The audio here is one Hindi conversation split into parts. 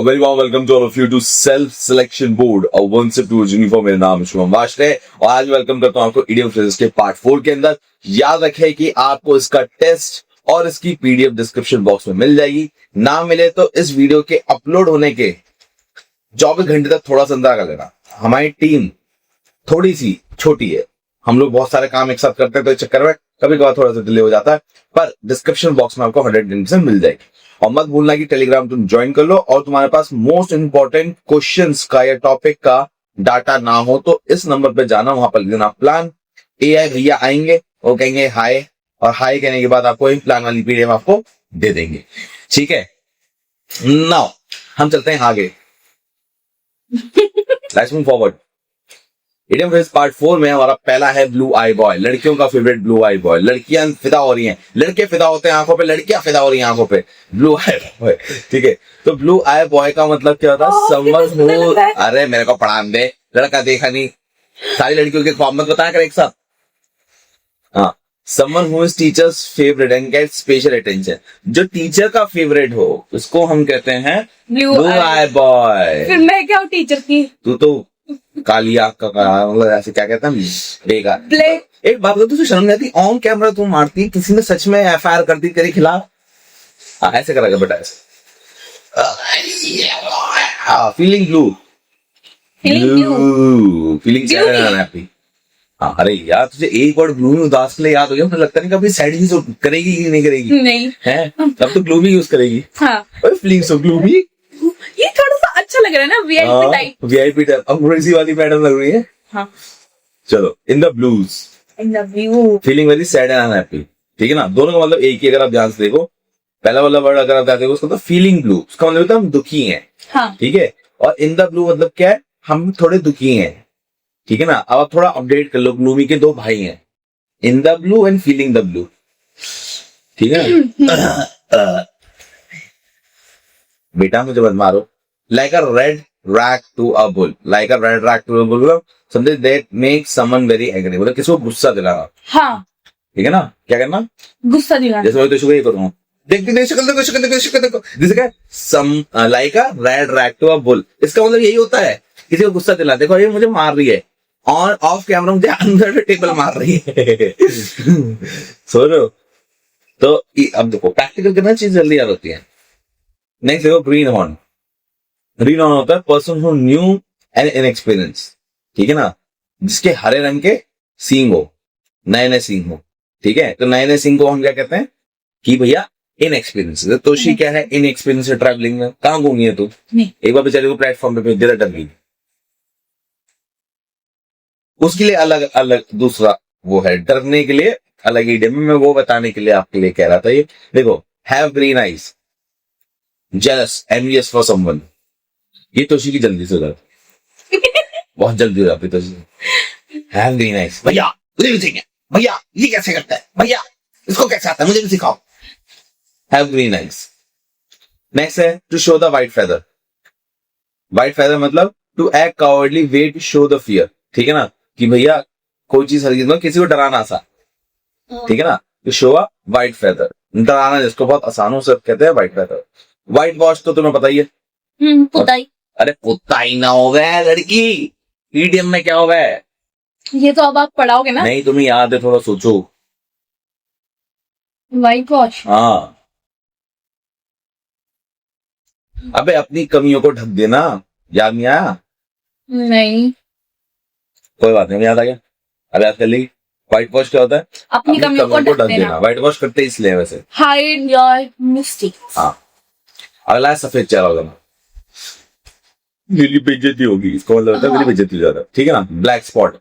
very warm welcome to all of you to Self Selection Board और 1 से 2 यूनिफॉर्म। मेरा नाम है शुभम वाश्रे और आज वेलकम करता हूं आपको इडियम फ्रेजेस के पार्ट 4 के अंदर। याद रखें कि आपको इसका टेस्ट और इसकी पीडीएफ डिस्क्रिप्शन बॉक्स में मिल जाएगी। ना मिले तो इस वीडियो के अपलोड होने के 24 घंटे तक थोड़ा सा इंतजार कर लेना। हमारी टीम थोड़ी सी छोटी है, हम लोग बहुत सारे काम एक साथ करते हैं तो इस चक्कर में कभी कभार थोड़ा सा डिले हो जाता है, पर डिस्क्रिप्शन बॉक्स में आपको 100% मिल जाएगी। और मत भूलना कि टेलीग्राम तुम ज्वाइन कर लो और तुम्हारे पास मोस्ट इंपॉर्टेंट क्वेश्चंस का या टॉपिक का डाटा ना हो तो इस नंबर पे जाना, वहां पर देना प्लान। एआई भैया आएंगे, वो कहेंगे हाय, और हाय कहने के बाद आपको प्लान वाली पीडीएफ आपको दे देंगे। ठीक है, नाउ हम चलते हैं आगे। Let's move forward. Idiom phrase part 4 में हमारा पहला है ब्लू आई बॉय, लड़कियों का फेवरेट ब्लू आई बॉय। लड़कियां फिदा हो रही हैं, लड़के फिदा होते हैं आंखों पे, लड़कियां फिदा हो रही हैं आंखों पे। ब्लू आई बॉय, ठीक है। तो ब्लू आई बॉय का मतलब क्या होता है? समवन हु, अरे मेरे को पढ़ान दे, लड़का देखा नहीं, सारी लड़कियों के ख्वाब मत बताया कर एक साथ। हाँ, someone who is teachers favourite and gate special attention. जो टीचर का फेवरेट हो उसको हम कहते हैं ब्लू आई बॉय। फिर मैं क्या हूँ टीचर की? तू तो काली आंख का मतलब ऐसे क्या कहते हैं, बेकार। ब्लैक। एक बात तो तुझे शर्म नहीं आती? ऑन कैमरा तू मारती, किसी ने सच में एफआईआर कर दी तेरे खिलाफ? ऐसे करेगा बेटा, ऐसे। Feeling blue, feeling sad and unhappy. हाँ, अरे यार तुझे एक वर्ड ब्लू में उदास के लिए याद हो गया, मुझे लगता नहीं कभी सैड यूज करेगी कि नहीं करेगी। नहीं है, तब तो ग्लूमी यूज करेगी। हाँ, फीलिंग सो ग्लूमी, ये थोड़ा सा अच्छा लग रहा है ना, वीआईपी टाइप। वीआईपी टाइप अंग्रेजी वाली मैडम लग रही है। हाँ, चलो, in the blues, in the blue, feeling very sad and unhappy. ठीक है ना, दोनों का मतलब एक ही। अगर आप ध्यान से देखो, पहला वाला वर्ड अगर आप ध्यान देखो उसका तो फीलिंग ब्लू, उसका मतलब होता है हम दुखी हैं। हाँ, ठीक है। और इन द ब्लू मतलब क्या है? हम थोड़े दुखी हैं। ठीक है ना। अब आप थोड़ा अपडेट कर लो, ग्लूमी के दो भाई हैं, in the blue and feeling the blue. ठीक है। बेटा मुझे मत मारो। Like a red rag to a bull, like a red rag to a bull, something that makes someone very angry, मतलब किसी को गुस्सा दिलाना। हाँ, ठीक है ना। क्या करना? गुस्सा दिलाना। जैसे मैं तो ये करूंगा, देख शक्ल देखो, शक्ल देखो, शक्ल देखो, जैसे क्या some like a red rag to a bull, इसका मतलब यही होता है किसी को गुस्सा दिला। देखो ये मुझे मार रही है, और ऑफ कैमरा मुझे अंदर टेबल मार रही है। सो रहे हो तो अब देखो प्रैक्टिकल करना चीज जल्दी याद होती है। नेक्स्ट देखो, ग्रीन हॉर्न। ग्रीन हॉर्न होता है person who knew and inexperience. ठीक है ना, जिसके हरे रंग के सींग हो, नए नए सींग हो। ठीक है, तो नए नए सींग को हम क्या कहते हैं कि भैया इनएक्सपीरियंस। तो शी क्या है? इनएक्सपीरियंस है ट्रैवलिंग में। कहां घूमी है तू? एक बार बेचारे को प्लेटफॉर्म पे भेज दिया, डर गई। उसके लिए अलग अलग दूसरा वो है, डरने के लिए अलग ही डेम में, वो बताने के लिए आपके लिए कह रहा था। ये देखो, have green eyes, jealous, envious for someone. ये तोशी की जल्दी से हो जाती, बहुत जल्दी हो जाती तोशी। हैव ग्रीन आईज, भैया मुझे भी चाहिए, भैया ये कैसे करता है, भैया इसको कैसे आता है, मुझे भी सिखाओ। Have green eyes. नेक्स्ट है to show the white feather. White feather मतलब to act cowardly way to show the fear. ठीक है ना, कि भैया कोई चीज हर चीज किसी को डराना सा। ठीक है ना, to show a white feather, डराना जिसको बहुत आसानों से कहते हैं व्हाइट फेदर। व्हाइट वॉश तो तुम्हें पता ही है, पुताई। अरे पुताई ना हो गया लड़की, ईडीएम में क्या हो गया? ये तो अब आप पढ़ाओगे ना? नहीं, तुम्हें याद है, थोड़ा सोचो। White wash. हाँ, अबे अपनी कमियों को ढक देना। याद नहीं आया? नहीं, कोई बात नहीं, याद आ गया। अरे याद कर ली। व्हाइट वॉश क्या होता है? अपनी कमियों को ढक देना। व्हाइट वॉश करते ही इसलिए वैसे। Hide your mistakes. हाँ, अगला है सफेद चेहरा होगा, मेरी बेइज्जती होगी, इसको मतलब होता है मेरी बेइज्जती हो जाता है। ठीक है ना। Black spot,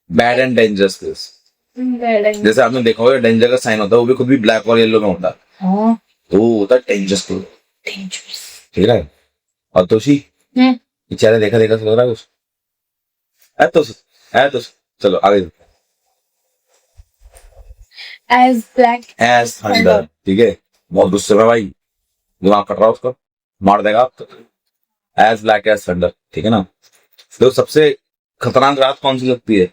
bad and dangerous place. जैसे आपने देखा होगा डेंजर का साइन होता है, वो भी खुद भी ब्लैक और येलो में होता है, तो वो होता है डेंजरस प्लेस। ठीक है। और तोशी ये चेहरा देखा देखा लग रहा है कुछ है तो चलो आगे। As black as thunder. ठीक है, बहुत गुस्से में भाई, दिमाग कट रहा है उसका, मार देगा आपको। As black as thunder. ठीक है ना। तो सबसे खतरनाक रात कौन सी लगती है?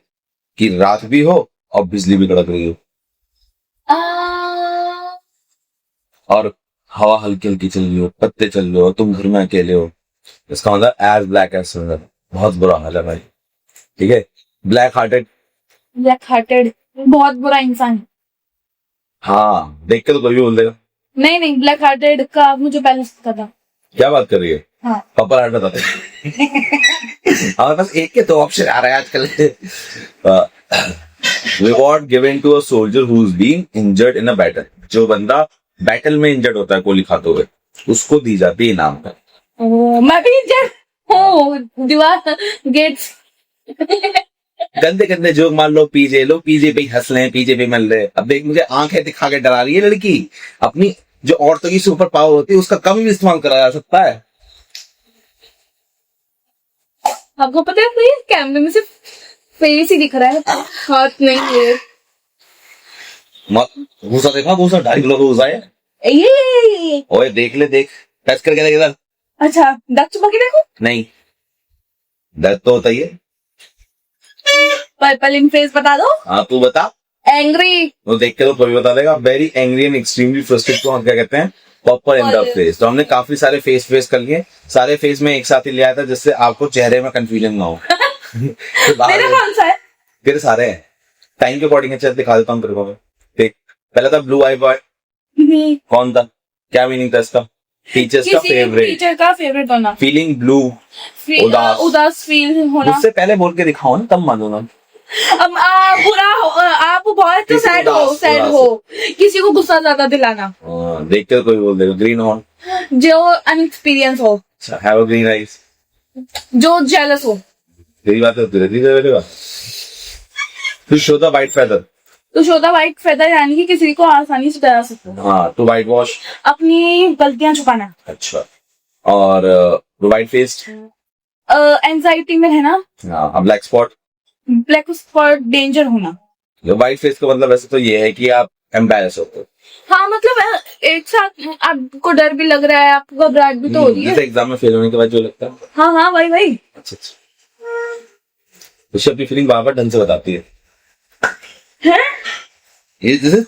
कि रात भी हो और बिजली भी कड़क रही हो, और हवा हल्की हल्की चल रही हो, पत्ते चल रहे हो, तुम घर में अकेले हो, इसका मतलब एज ब्लैक एज सिल्वर। बहुत बुरा हाल है भाई। ठीक है, ब्लैक हार्टेड। ब्लैक हार्टेड बहुत बुरा इंसान है। हाँ, देख के तो कोई भी बोल देगा। नहीं नहीं, ब्लैक हार्टेड का मुझे पहले से पता था। क्या बात कर रही है? हाँ। पर्पल हार्ट बताते हमारे पास एक के दो ऑप्शन आ रहा है आजकल। Reward given to a soldier who is being injured in a battle. जो बंदा बैटल में इंजर्ड होता है गोली खाते हुए, उसको दी जाती है इनाम पे। मैं भी इंजर्ड हूँ, दीवार गेट्स। गंदे गंदे जोक मार लो, पीजे पे ही हंस रहे हैं, पीजे पे मल रहे हैं। अब देख, मुझे आंखें दिखा के डरा रही है लड़की। अपनी जो औरतों की सुपर पावर होती है उसका कम भी इस्तेमाल करा जा सकता है। आपको पता है कोई कैमरे में सिर्फ फेस ही दिख रहा है, हाथ नहीं है। घूसा देखा, घूसा 2.5 किलो का घूसा है। ये ओए देख ले, देख टच करके देख इधर। अच्छा, डक चुपा के देखो। नहीं, दर्द तो होता ही है। पर्पल इन फेस बता दो। हाँ तू बता। एंग्री। वो देख के तो कोई बता देगा। Very angry and extremely frustrated को हम क्या कहते हैं? Purple in the face. तो हमने काफी सारे फेस कर लिए, सारे फेस में एक साथ ही ले आया था जिससे आपको चेहरे में कंफ्यूजन ना हो। तो मेरा कौन सा है? तेरे सारे हैं, टाइम के अकॉर्डिंग है। चल दिखा देता हूँ तेरे को मैं। देख, पहला था ब्लू आई बॉय। कौन था? क्या मीनिंग था इसका? टीचर्स का फेवरेट। टीचर का फेवरेट होना। फीलिंग ब्लू, उदास फील होना। मुझसे पहले बोल के दिखाओ ना, तब मानूंगा। अब बुरा आप बहुत सैड हो, किसी को गुस्सा ज्यादा दिलाना। देख कर कोई बोल देगा। ग्रीन हॉर्न, जो अनएक्सपीरियंस हो, हैव अ ग्रीन आईज, जो जेलस हो। तेरी बात होती रहती है। To show the white feather, तो शो द वाइट फेदर यानी कि किसी को आसानी से डरा सकते हो। हाँ। टू वाइट वॉश, अपनी गलतियां छुपाना। अच्छा। और वाइट फेस, एंजाइटी में रहना। हाँ। Black spot, black spot danger होना। वाइट फेस का मतलब वैसे तो ये है कि आप एम्बैरेस होते हो। हाँ मतलब एक साथ आपको डर भी लग रहा है, आपको घबराहट भी तो हो रही है। जैसे एग्जाम में फेल होने के बाद जो लगता है। हाँ हाँ वही वही। अच्छा अच्छा, उसे अपनी फीलिंग बार बार ढंग से बताती है। ये जैसे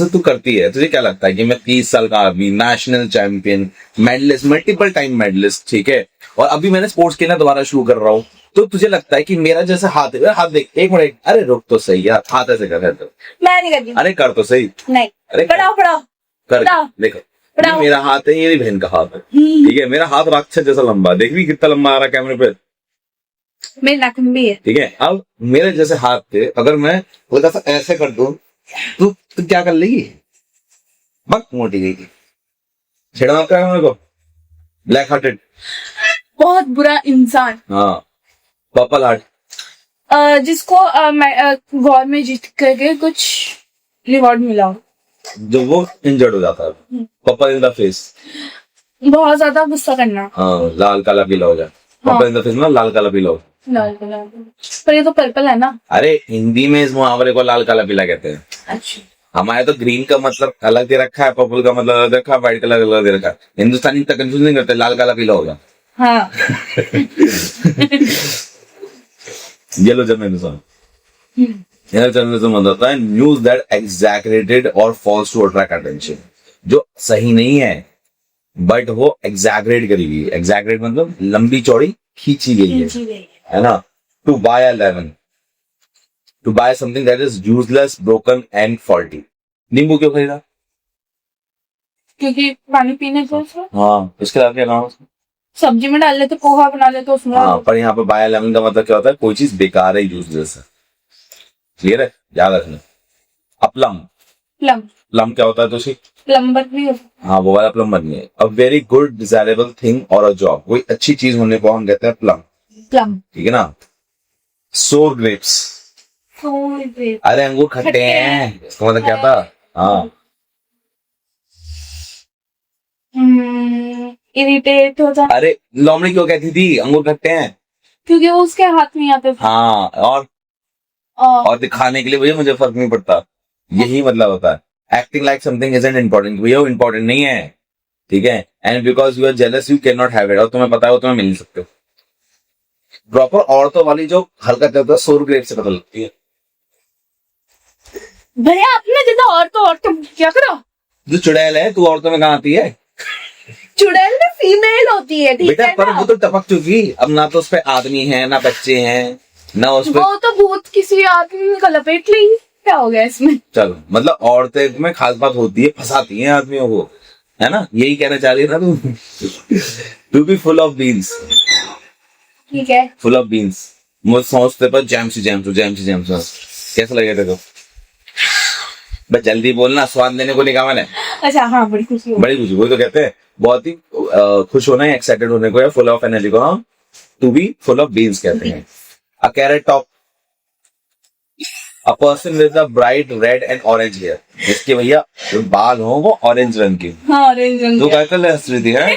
तू करती है, तुझे क्या लगता है कि मैं 30 साल का आदमी, national champion, medalist, multiple time medalist, ठीक है, और अभी मैंने स्पोर्ट्स खेलना दोबारा शुरू कर रहा हूँ, तो तुझे लगता है कि मेरा जैसा हाथ है, हाथ देख, एक मिनट, अरे रुक तो सही यार, हाथ ऐसे कर, तो मैं नहीं करती। अरे कर तो सही। नहीं, अरे पढ़ाओ कर, देखो ये मेरा हाथ है, ये मेरी बहन का हाथ है, ठीक है, मेरा हाथ राक्षस जैसा लंबा, देख भी कितना लंबा आ रहा है कैमरे पे, मेरी नाखून भी है, ठीक है। अब मेरे जैसे हाथ थे, अगर मैं हल्का सा ऐसे कर दूं तो क्या कर लेगी? बक मोटी गई। छेड़ा क्या है मेरे को? ब्लैक हार्टेड, बहुत बुरा इंसान। हाँ। पर्पल हार्ट, जिसको वॉर में जीत करके कुछ रिवॉर्ड मिला हो, जो वो इंजर्ड हो जाता है। पर्पल इन द फेस, बहुत ज्यादा गुस्सा करना, हाँ, लाल काला पीला हो जाए। पर्पल इन द फेस में लाल काला पीला हो। लाल कलर, पर ये तो पर्पल है ना। अरे हिंदी में इस मुहावरे को लाल काला पीला कहते हैं। अच्छा, हमारे तो ग्रीन का मतलब अलग दे रखा है, पर्पल का मतलब अलग दे रखा है, व्हाइट कलर अलग दे रखा है। हिंदुस्तानी तक कंफ्यूज नहीं करते, लाल काला पीला होगा। हाँ। येलो जर्नलिज्म, येलो जर्नलिज्म होता है न्यूज दैट एग्जैगरेटेड और फॉल्स टू अट्रैक्ट अटेंशन, जो सही नहीं है बट वो एग्जैगरेट करी गई। एग्जैगरेट मतलब लंबी चौड़ी खींची गई है ना। Two by 11, two bye something that is useless, broken and faulty. नींबू क्यों खरीदा? क्योंकि पानी पीने से हाँ, इसके अलावा क्या नाम है? सब्जी में डाल लेते, पोहा बना लेते उसमें। हाँ, पर यहाँ पे बाय 11 का मतलब क्या होता है? कोई चीज बेकार है, यूजलेस है। क्लियर है, याद रखना। प्लम, प्लम क्या होता है? तो प्लम्बर भी होता है। हाँ, वो वाला प्लम्बर नहीं है। A very good desirable thing और अ जॉब, कोई अच्छी चीज होने को हम कहते हैं प्लम, ठीक है ना। सोर ग्रेप्स, अरे अंगूर खट्टे हैं, इसका मतलब क्या था? हाँ। इरिटेट हो जाता, अरे लोमड़ी क्यों कहती थी अंगूर खट्टे हैं? क्योंकि वो उसके हाथ में आते थे। हाँ, और दिखाने के लिए भैया मुझे फर्क नहीं पड़ता, यही मतलब होता है। Acting like something isn't important, भैया वो इम्पोर्टेंट नहीं है, ठीक है। And because you are jealous you can not have it, और तुम्हें पता है वो तुम्हें मिल नहीं सकते। प्रॉपर औरतों वाली जो हरकत होता है सोर ग्रेप से पता लगती है। भैया आपने जितना औरतों क्या करो, जो चुड़ैल है तू औरतों में कहाँ आती है? चुड़ैल में फीमेल होती है, ठीक बेटा है पर ना? वो तो टपक चुकी, अब ना तो उस पे आदमी है ना बच्चे हैं ना उस पे। वो तो भूत किसी आदमी का लपेट ली, क्या हो गया इसमें? चलो मतलब औरतें में खास बात होती है, फंसाती हैं आदमियों को, है ना, यही कहना चाह रही है ना तू। To be full of beans, ठीक है। Full of beans. मुझे सोचते पर जैम से कैसा लगेगा तेरे को? बस जल्दी बोलना, स्वाद लेने को नहीं कहा मैंने। अच्छा हाँ, बड़ी खुशी हो। बड़ी खुशी, वही तो कहते हैं, बहुत ही खुश होना है, एक्साइटेड होने को या फुल ऑफ एनर्जी को हम to be full of beans कहते हैं। A carrot top, a person with a bright red and orange hair, जिसके भैया जो बाल हो वो ऑरेंज रंग के। हाँ, ऑरेंज रंग तू का। क्या हंस रही थी है?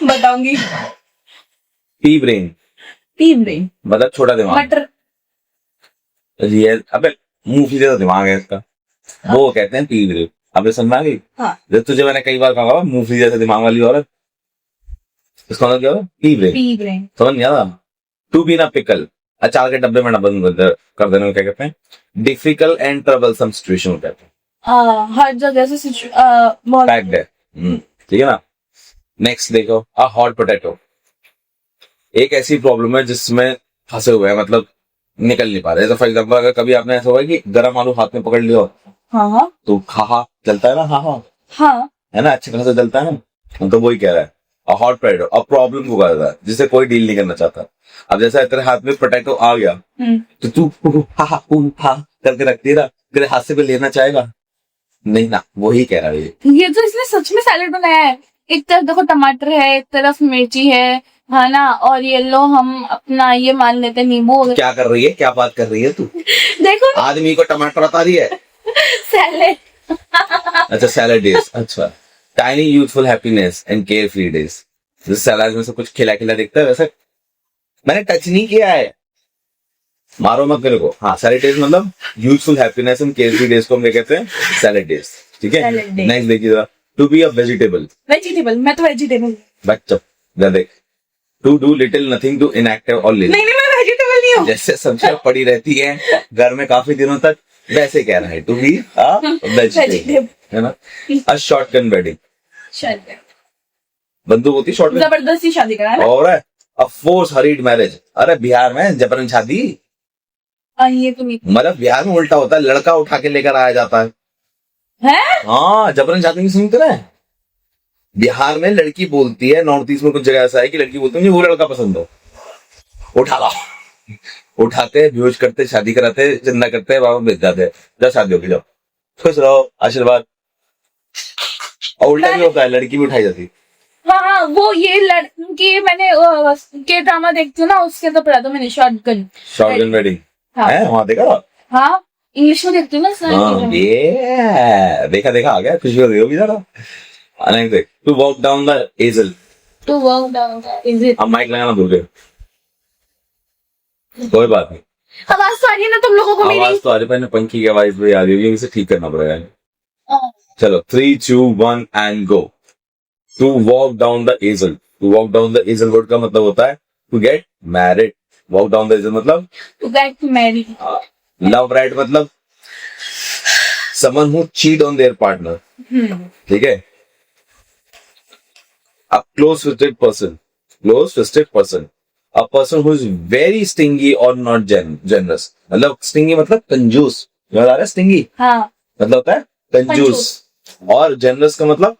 बताऊंगी। पी ब्रेन टीम ब्रेन, मतलब छोटा दिमाग। मटर। रियल अबे मूवी जैसा दिमाग है इसका, वो कहते हैं पी ब्रेन। अबे समझ में आ गई? हाँ, जब तुझे मैंने कई बार कहा मूवी जैसे दिमाग वाली औरत, इसका मतलब क्या होगा? P brain. T brain. समझ नहीं आता? टू बी ना पिकल, अचार के डब्बे में ना बंद कर देने को क्या कहते हैं? डिफिकल्ट एंड ट्रबलसम सिचुएशन कहते हैं। हर जगह से बहुत पैक्ड है। ठीक है ना। नेक्स्ट देखो, अ हॉट पोटैटो, एक ऐसी प्रॉब्लम है जिसमें फंसे हुए हैं, मतलब निकल नहीं पा रहे। जैसे फॉर एग्जाम्पल अगर कभी आपने ऐसा हुआ है कि गर्म आलू हाथ में पकड़ लिया हो, हाँ हाँ तो हा चलता है ना, हा हाँ। है ना, अच्छे खासा चलता है ना, तो वही कह रहा है a hot potato, a problem को कहता है जिसे कोई डील नहीं करना चाहता। अब जैसा तेरे हाथ में पोटैटो आ गया तो तू हा करके रखती है ना, तेरे हाथ से कोई लेना चाहेगा नहीं ना, वही कह रहा है ये। ये तो इसने सच में सैलेड बनाया है। एक तरफ देखो टमाटर है, एक तरफ मिर्ची है ना, और येलो हम अपना ये मान लेते हैं नींबू। क्या कर रही है, क्या बात कर रही है तू? देखो आदमी को टमाटर बता रही है। सैलेड। अच्छा सैलड डेज, अच्छा tiny youthful happiness and care free days. जैसे सैलड में से कुछ खिला खिला दिखता है वैसे मैंने टच नहीं किया है, मारो मत मेरे को। हाँ सैलड डेज मतलब youthful happiness and care free days को हम क्या कहते हैं? Salad days. ठीक है, Salad days। नेक्स्ट देखिए जरा, to be a vegetable, vegetable, मैं तो वेजिटेबल। बच्चा देख, to do little nothing to inactive और लेजी। नहीं मैं वेजिटेबल नहीं हूँ। जैसे सब्जियां पड़ी रहती हैं घर में काफी दिनों तक, वैसे कह रहा है to be a vegetable, vegetable. है ना। अ शॉटगन वेडिंग, शादी, बंदूक होती है शॉटगन, जबरदस्ती शादी करा ना। और अ फोर्स हरीड मैरिज, अरे बिहार में जबरन शादी, ये तो नहीं मतलब बिहार में उल्टा होता है, लड़का उठा के लेकर आया जाता है। है। हाँ जबरन शादी की सुनते रहे, बिहार में लड़की बोलती है, नॉर्थ ईस्ट में कुछ जगह ऐसा है कि लड़की बोलती है मुझे वो लड़का पसंद हो, उठा लाओ। उठाते बेहोश करते, शादी कराते, चंदा करते, बाबा भेज जाते, जब शादी होगी जाओ, खुश रहो, आशीर्वाद। और उल्टा भी होता है, लड़की भी उठाई जाती। हाँ वो ये लड़की मैंने के ड्रामा देखती हूँ ना, उसके तो पढ़ा था मैंने शॉटगन। शॉटगन वेडिंग हाँ। है, वहां देखा? हाँ इंग्लिश में देखती हूँ ना सर। हाँ ये देखा देखा आ गया, खुशी हो रही होगी जरा। नेक्स्ट देख, to walk down the aisle, to work down is it. अब माइक लगाना भूल गए, कोई बात नहीं, आवाज तो आ रही है ना तुम लोगों को मेरी? आवाज तो आ रही है, पंखी की आवाज भी आ रही है, इसे ठीक करना पड़ेगा। हाँ। चलो 3 2 1 and go. To walk down the aisle, to walk down the aisle word का मतलब होता है to get married. Walk down the aisle मतलब to get married. Love rat मतलब someone who cheat on their partner. ठीक है। A close-fisted person, close-fisted person, a person who is very stingy or not generous। मतलब stingy मतलब कंजूस, याद आ रहा है stingy हाँ मतलब होता है कंजूस, और generous का मतलब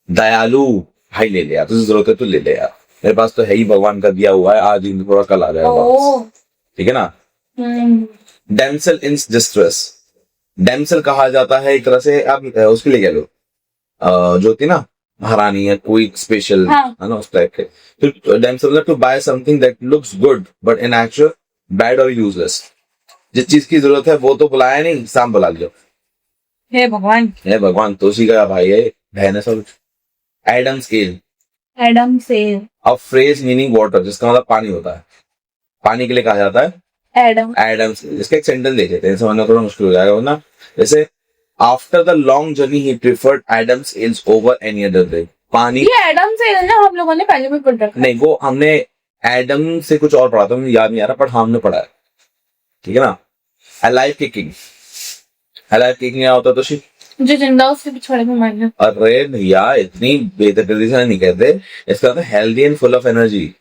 दयालु। भाई ले ले यार, तुझे जरूरत है तो ले ले यार, मेरे पास तो है ही, भगवान का दिया हुआ है, आज ही थोड़ा कल आ जाएगा वापस। ठीक है ना। डैमसेल इन डिस्ट्रेस, डैमसेल कहा जाता है एक तरह से, आप उसके लिए कह लो जो होती ना महारानी है कोई स्पेशल, हाँ। है ना, उस टाइप के। तो damsel to bye something that looks good but in actual bad और यूजलेस। जिस चीज की जरूरत है वो तो बुलाया नहीं, शाम बुला लियो। हे भगवान, हे भगवान, तो उसी का भाई है, बहन है सब। एडम स्केल, Adam's ale, a phrase meaning water, जिसका मतलब पानी होता है, पानी के लिए कहा जाता है एडम। Adam scale. इसका एक सेंटेंस देख लेते हैं, समझना थोड़ा मुश्किल हो जाएगा ना। जैसे after the long journey he preferred Adam scales over any other drink. पानी, ये एडम सेल ना हम लोगों ने पहले भी पढ़ रखा है। नहीं वो हमने एडम से कुछ और पढ़ा था, मुझे याद नहीं आ रहा, पर हमने पढ़ा है। ठीक है ना। अलाइव किकिंग, अलाइव किकिंग क्या होता है? तो जो जिंदा उसके पिछवाड़े में मारना। अरे भैया इतनी बेदर्दी से नहीं कहते, इसका मतलब healthy and full of energy.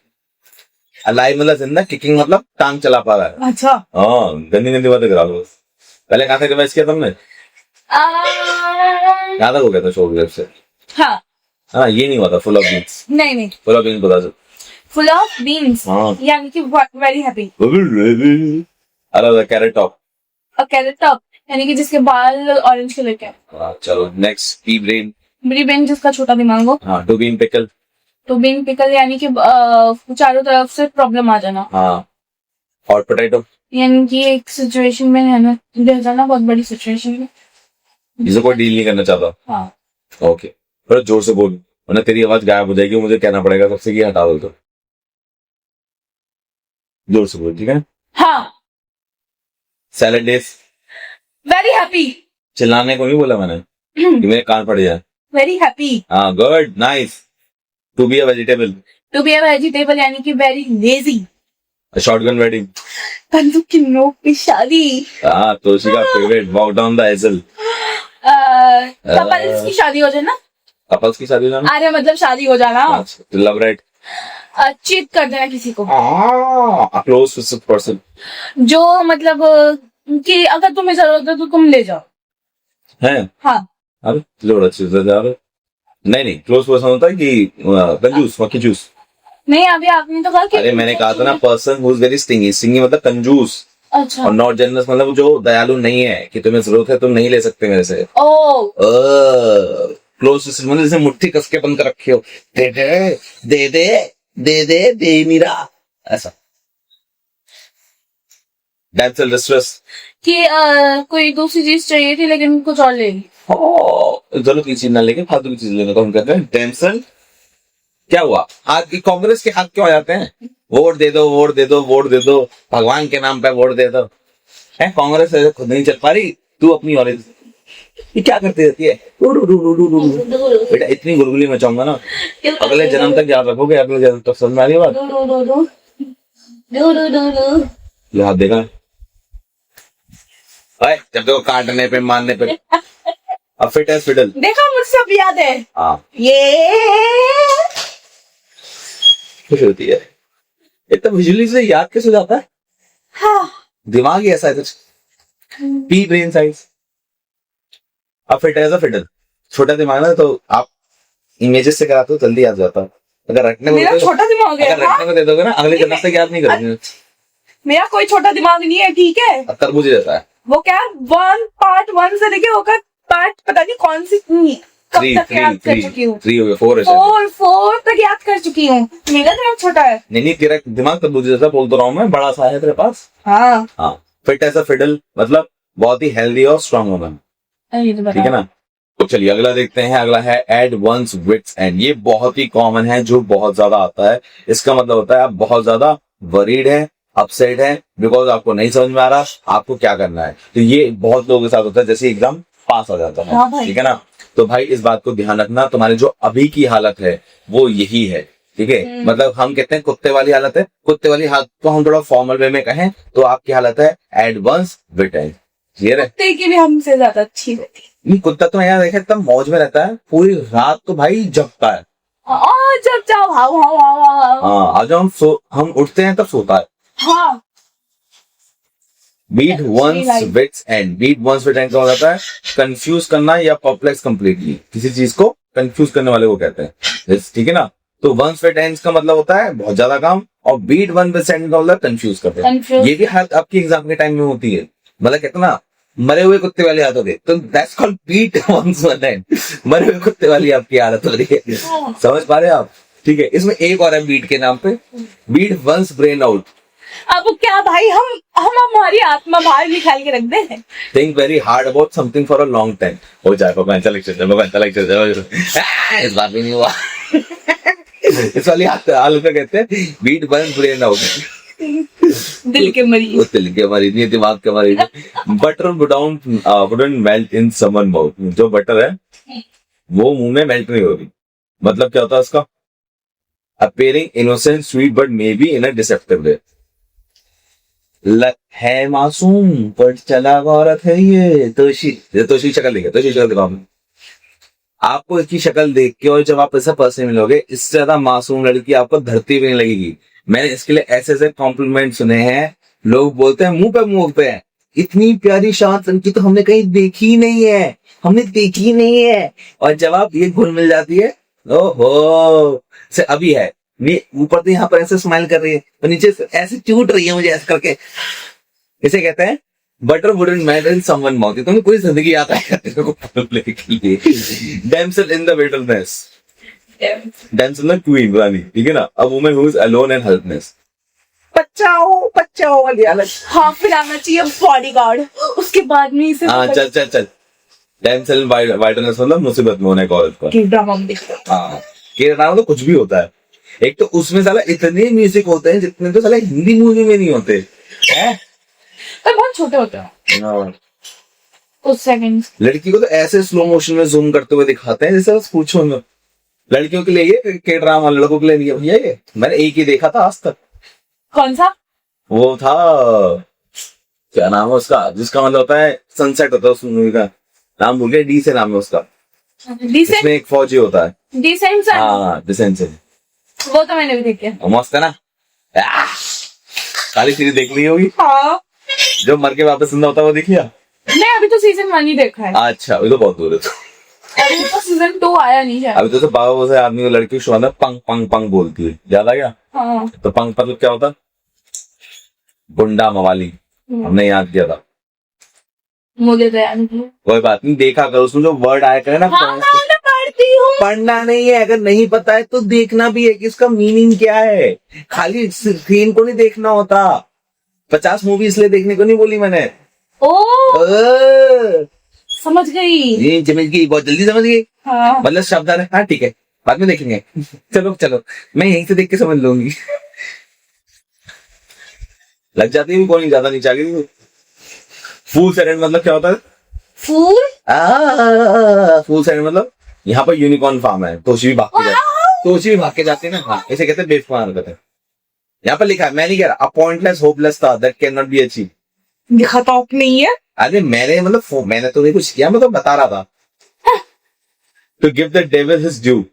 Alive मतलब जिंदा, किकिंग मतलब टांग चला पा रहा है। अच्छा। हाँ, गंदी गंदी बातें करा लो। पहले कहाँ तक रिवाइज किया तुमने? कहाँ तक हो गया था शो से? हाँ हाँ, ये नहीं हुआ था फुल ऑफ बीन्स। नहीं फुल ऑफ बीन्स बता दो। फुल ऑफ बीन्स हाँ। यानी कि वेरी हैप्पी। अरे कैरेट टॉप। और कैरेट टॉप यानी कि जिसके बाल ऑरेंज कलर के हैं। हाँ, चलो नेक्स्ट। P brain. बड़ी बेन जिसका छोटा दिमाग हो। हाँ, टू बीन पिकल। तो बीन पिकल यानी कि चारों तरफ से प्रॉब्लम आ जाना। हाँ, हॉट पोटैटो यानी कि एक सिचुएशन में रहना, रह जाना बहुत बड़ी सिचुएशन में, जिसे कोई डील नहीं करना चाहता। हाँ। ओके, थोड़ा जोर से बोल वरना तेरी आवाज गायब हो जाएगी, मुझे कहना पड़ेगा सबसे कि हटा दो। तो जोर से बोल, ठीक है? हाँ। Salad days. Very happy. चिल्लाने को नहीं बोला मैंने कि मेरे कान पड़ जाए। Very happy. हाँ, good, nice. To be a vegetable. To be a vegetable यानी कि वेरी लेजी। Shotgun wedding. बंदूक की नोक पे शादी। हाँ, तोशी का फेवरेट, वॉक डाउन द एजल। कपल्स की शादी हो जाए ना। कपल्स की शादी हो जाना। अरे मतलब शादी हो जाना। Love right. चीट कर देना किसी को। Close person. जो मतलब कि अगर तुम्हें जरूरत है तो तुम ले जाओ। है? हाँ। अरे जोड़ अच्छे से जा रहे। नहीं, क्लोज पर्सन होता है कि कंजूस, मक्खी जूस। नहीं, अभी आपने तो कहा कि अरे मैंने कहा था ना, person who is very stingy. Stingy मतलब कंजूस। अच्छा। और नॉट जनरस मतलब जो दयालु नहीं है, कि तुम्हें जरूरत है तुम नहीं ले सकते मेरे से। ओ। क्लोज मतलब जैसे मुट्ठी कस के बंद कर रखे हो, दे दे दे दे दे दे दे मेरा, ऐसा। डैम्सेल डिस्ट्रेस कि कोई दूसरी चीज चाहिए थी लेकिन कुछ और ले ली। जरूरत की चीज ना लेके फालतू की चीज लेने को हम कहते हैं डैम्सेल। क्या हुआ? हाथ की कांग्रेस के हाथ क्यों आ जाते हैं? वोट दे दो, वोट दे दो, वोट दे दो, भगवान के नाम पे वोट दे दो। है कांग्रेस ऐसे खुद नहीं चल पा रही, तू अपनी ऑरेंज ये क्या करती रहती है? बेटा इतनी गुलगुली मचाऊंगा ना, अगले जन्म तक याद रखोगे, अगले जन्म तक समझ में आ रही है बात? ये हाथ देखा है? जब देखो काटने पे मारने पे। अब फिट है फिडल। देखा, मुझसे अब याद है। हाँ, ये खुश होती है। इतना विजुअली से याद कैसे हो जाता है? हाँ। दिमाग ही ऐसा है कुछ। P brain size. अब फिट है फिडल। छोटा दिमाग ना, तो आप इमेजेस से कराते हो जल्दी याद जाता है। अगर रटने मेरा छोटा दिमाग है। अगर रटने को दे दोगे ना, अगले जन्म तक याद नहीं करोगे। मेरा कोई छोटा दिमाग नहीं है, ठीक है? तरबूज जैसा है। वो क्या, पार्ट 1 से लेके होकर पार्ट पता नहीं कौन सी कब तक याद कर चुकी हूँ। 3 हो गया, 4 है शायद। 4 तक याद कर चुकी हूँ। मेरा दिमाग छोटा है। नहीं, तेरा दिमाग तरबूज जैसा बोल तो रहा हूँ मैं, बड़ा सा है तेरे पास। हाँ। हाँ, फिट एज अ फिडल मतलब बहुत ही हेल्दी और स्ट्रांग वुमन, ठीक है ना? तो चलिए अगला देखते हैं। अगला है एट वंस विट्स एंड। ये बहुत ही कॉमन है, जो बहुत ज्यादा आता है। इसका मतलब होता है आप बहुत ज्यादा वरीड है, अपसेट है, बिकॉज आपको नहीं समझ में आ रहा आपको क्या करना है। तो ये बहुत लोगों के साथ होता है, जैसे एग्जाम पास आ जाता है। हाँ ठीक है ना? तो भाई इस बात को ध्यान रखना, तुम्हारी जो अभी की हालत है वो यही है, ठीक है? मतलब हम कहते हैं कुत्ते वाली हालत है, कुत्ते वाली हालत को हम थोड़ा फॉर्मल वे में कहें तो आपकी हालत है at one's wit end. Clear है? कुत्ते की भी हमसे ज्यादा अच्छी रहती नहीं, कुत्ता तो यहाँ देखा एकदम मौज में रहता है, पूरी रात तो भाई जगता है। जब जाओ हाउ हाउ हाउ हाउ। हाँ, आज हम उठते हैं तब सोता है। हाँ। Beat one's wits end. Beat one's wit end क्या हो जाता है? कंफ्यूज करना या परप्लेक्स कंप्लीटली, किसी चीज को कंफ्यूज करने वाले को कहते हैं, ठीक है ना? तो वंस विट एंड का मतलब होता है बहुत ज्यादा काम, और बीट वन विट एंड का मतलब कंफ्यूज करते हैं। ये भी हालत आपकी एग्जाम के टाइम में होती है। मतलब कहते ना मरे हुए कुत्ते वाली हालत हो गई, तो that's called beat one's wit end. मरे हुए कुत्ते वाली आपकी हालत हो रही है। समझ पा रहे हैं आप? ठीक है, इसमें एक और है बीट के नाम पे, बीट वंस ब्रेन आउट। अब क्या भाई, हम हमारी आत्मा बाहर निकाल के रख दे। Think very hard about something for a long time. हो जाए भगवान चल इस बार भी नहीं हुआ। इस वाली हालत में कहते हैं बीट वंस ब्रेन आउट। दिल के मरीज। वो दिल के मरीज नहीं, दिमाग के मरीज। Butter wouldn't melt in someone mouth. जो बटर है वो मुंह में मेल्ट नहीं होगी। मतलब क्या होता है इसका? appearing innocent sweet but maybe in a deceptive way। है मासूम पर चला औरत है ये तोशी शक्ल देखिए, तोशी शक्ल दिखाओ। आपको इसकी शक्ल देख के और जब आप इससे पर्सन मिलोगे, इससे ज्यादा मासूम लड़की आपको धरती पे नहीं लगेगी। मैंने इसके लिए ऐसे ऐसे कॉम्प्लीमेंट सुने हैं, लोग बोलते हैं मुंह पे है, इतनी प्यारी शांत लड़की तो हमने कहीं देखी ही नहीं है, हमने देखी ही नहीं है। और जब आप ये घुल मिल जाती है, ओहो से अभी है ये ऊपर तो यहाँ पर ऐसे स्माइल कर रही है, तो नीचे से ऐसे चूट रही है मुझे ऐसे करके। इसे कहते हैं butter wouldn't melt in someone mouth. ये तुमने पूरी जिंदगी आता है प्ले के लिए। Damsel in the wilderness, damsel queen रानी, ठीक है ना, a woman who is alone and helpless. बचाओ वाली हालत। हाँ, फिर आना चाहिए बॉडीगार्ड, उसके बाद में इसे हाँ चल डैमसेल वाइल्डनेस मतलब मुसीबत में होने का औरत का। के ड्रामा में देखते हैं। हाँ के ड्रामा तो कुछ भी होता है। एक तो उसमें साला इतने म्यूजिक होते हैं जितने तो साला हिंदी मूवी में नहीं होते हैं, पर बहुत छोटे होते हैं उस सेकंड्स। लड़की को तो ऐसे स्लो मोशन में जूम करते हुए दिखाते हैं जैसे बस पूछो ना। लड़कियों के लिए ये के ड्रामा, लड़कों के लिए नहीं है भैया। ये मैंने एक ही देखा था आज तक। कौन सा? वो था क्या नाम है उसका, जिसका मतलब होता है सनसेट होता है, उस मूवी का नाम भूल गया, डी से नाम है उसका। डिसेंट, इसमें एक फौजी होता है। डिसेंट सन। हाँ डिसेंट से, वो तो मैंने भी देखी। मस्त है ना। सारी सीरीज देख ली होगी। हाँ, जो मर के वापस जिंदा होता है वो देख लिया। मैं अभी तो सीजन 1 ही देखा है। अच्छा अभी तो बहुत दूर है तो। अभी तो सीजन 2 आया नहीं है। अभी तो बाबा से आदमी को लड़की को शुरू पंग पंग पंग बोलती है, याद आ गया। हाँ, तो पंग मतलब क्या होता? गुंडा मवाली, हमने याद किया था। मुझे तो याद नहीं। कोई बात नहीं, देखा कर, उसमें जो वर्ड आया करे ना। हाँ, मैं पढ़ती हूँ। पढ़ना नहीं है, अगर नहीं पता है तो देखना भी है कि इसका मीनिंग क्या है। खाली स्क्रीन को नहीं देखना होता। 50 मूवी इसलिए देखने को नहीं बोली मैंने। ओ, ओ, समझ गई। ये समझ गई, बहुत जल्दी समझ गई। हाँ, मतलब शब्द आ रहा है, हाँ ठीक है बाद में देखेंगे। चलो मैं यहीं से देख के समझ लूंगी। लग जाती है, कौन ज्यादा नीचे आ गई। फूल साइडेड मतलब क्या होता है? फूल फूल साइडेड मतलब यहाँ पर यूनिकॉर्न फार्म है, तोशी भी भाग के जाती है ना। हाँ इसे कहते हैं बेवकूफ हरकत है। यहाँ पर लिखा है, मैं नहीं कह रहा, अ पॉइंटलेस होपलेस था that can not be achieve. लिखा तो नहीं है। अरे मैंने तो नहीं कुछ किया, मैं तो बता रहा था। To give the devil his due,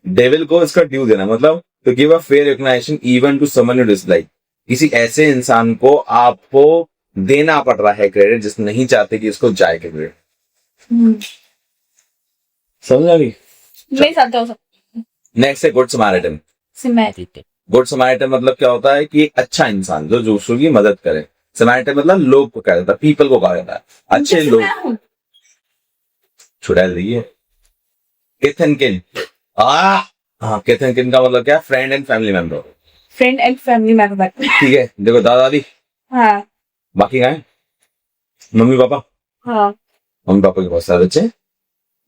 devil को इसका ड्यू देना मतलब to give a fair recognition even to someone you dislike. किसी ऐसे इंसान को आपको देना पड़ रहा है क्रेडिट जिस नहीं चाहते कि इसको जाए क्रेडिट। समझ आ गई? नहीं सकते हो सब। नेक्स्ट है गुड समारिटन। सिमैरिटन। गुड समारिटन मतलब क्या होता है कि एक अच्छा इंसान जो दूसरों की मदद करे। समारिटन मतलब लोग को कहा जाता है, पीपल को कहा जाता है, अच्छे लोग। छुड़ैल रही है। किथ एंड किन, हाँ किथ एंड किन का मतलब क्या? Friend and family member. Friend and family member. ठीक है, देखो दादा दादी, हाँ, बाकी कहाँ है? Mummy papa. हाँ, मम्मी पापा के बहुत सारे बच्चे हैं,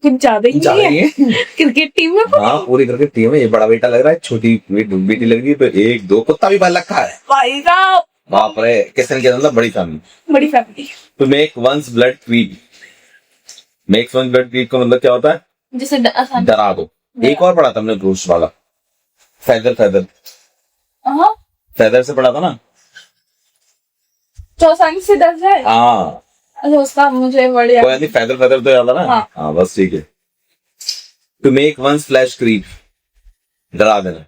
कुछ ज्यादा ही नहीं है। क्रिकेट टीम में हाँ पूरी करके टीम है। ये बड़ा बेटा लग रहा है, छोटी बेटी लग रही है, तो एक दो कुत्ता भी पाल रखा है। भाई साहब, बाप रे, किसने क्या मतलब? बड़ी फैमिली। बड़ी फैमिली। तो make one's blood creep, makes one's blood creep का मतलब क्या होता है? जिसे डरा दो। एक और पढ़ा था हमने ब्रूस वाला, फेदर से पढ़ा था ना, 64 से 10 है। हाँ अच्छा, उसका मुझे बढ़िया। कोई नहीं, फेदर तो याद है ना। हाँ। हाँ बस ठीक है। To make one's flesh creep, डरा देना।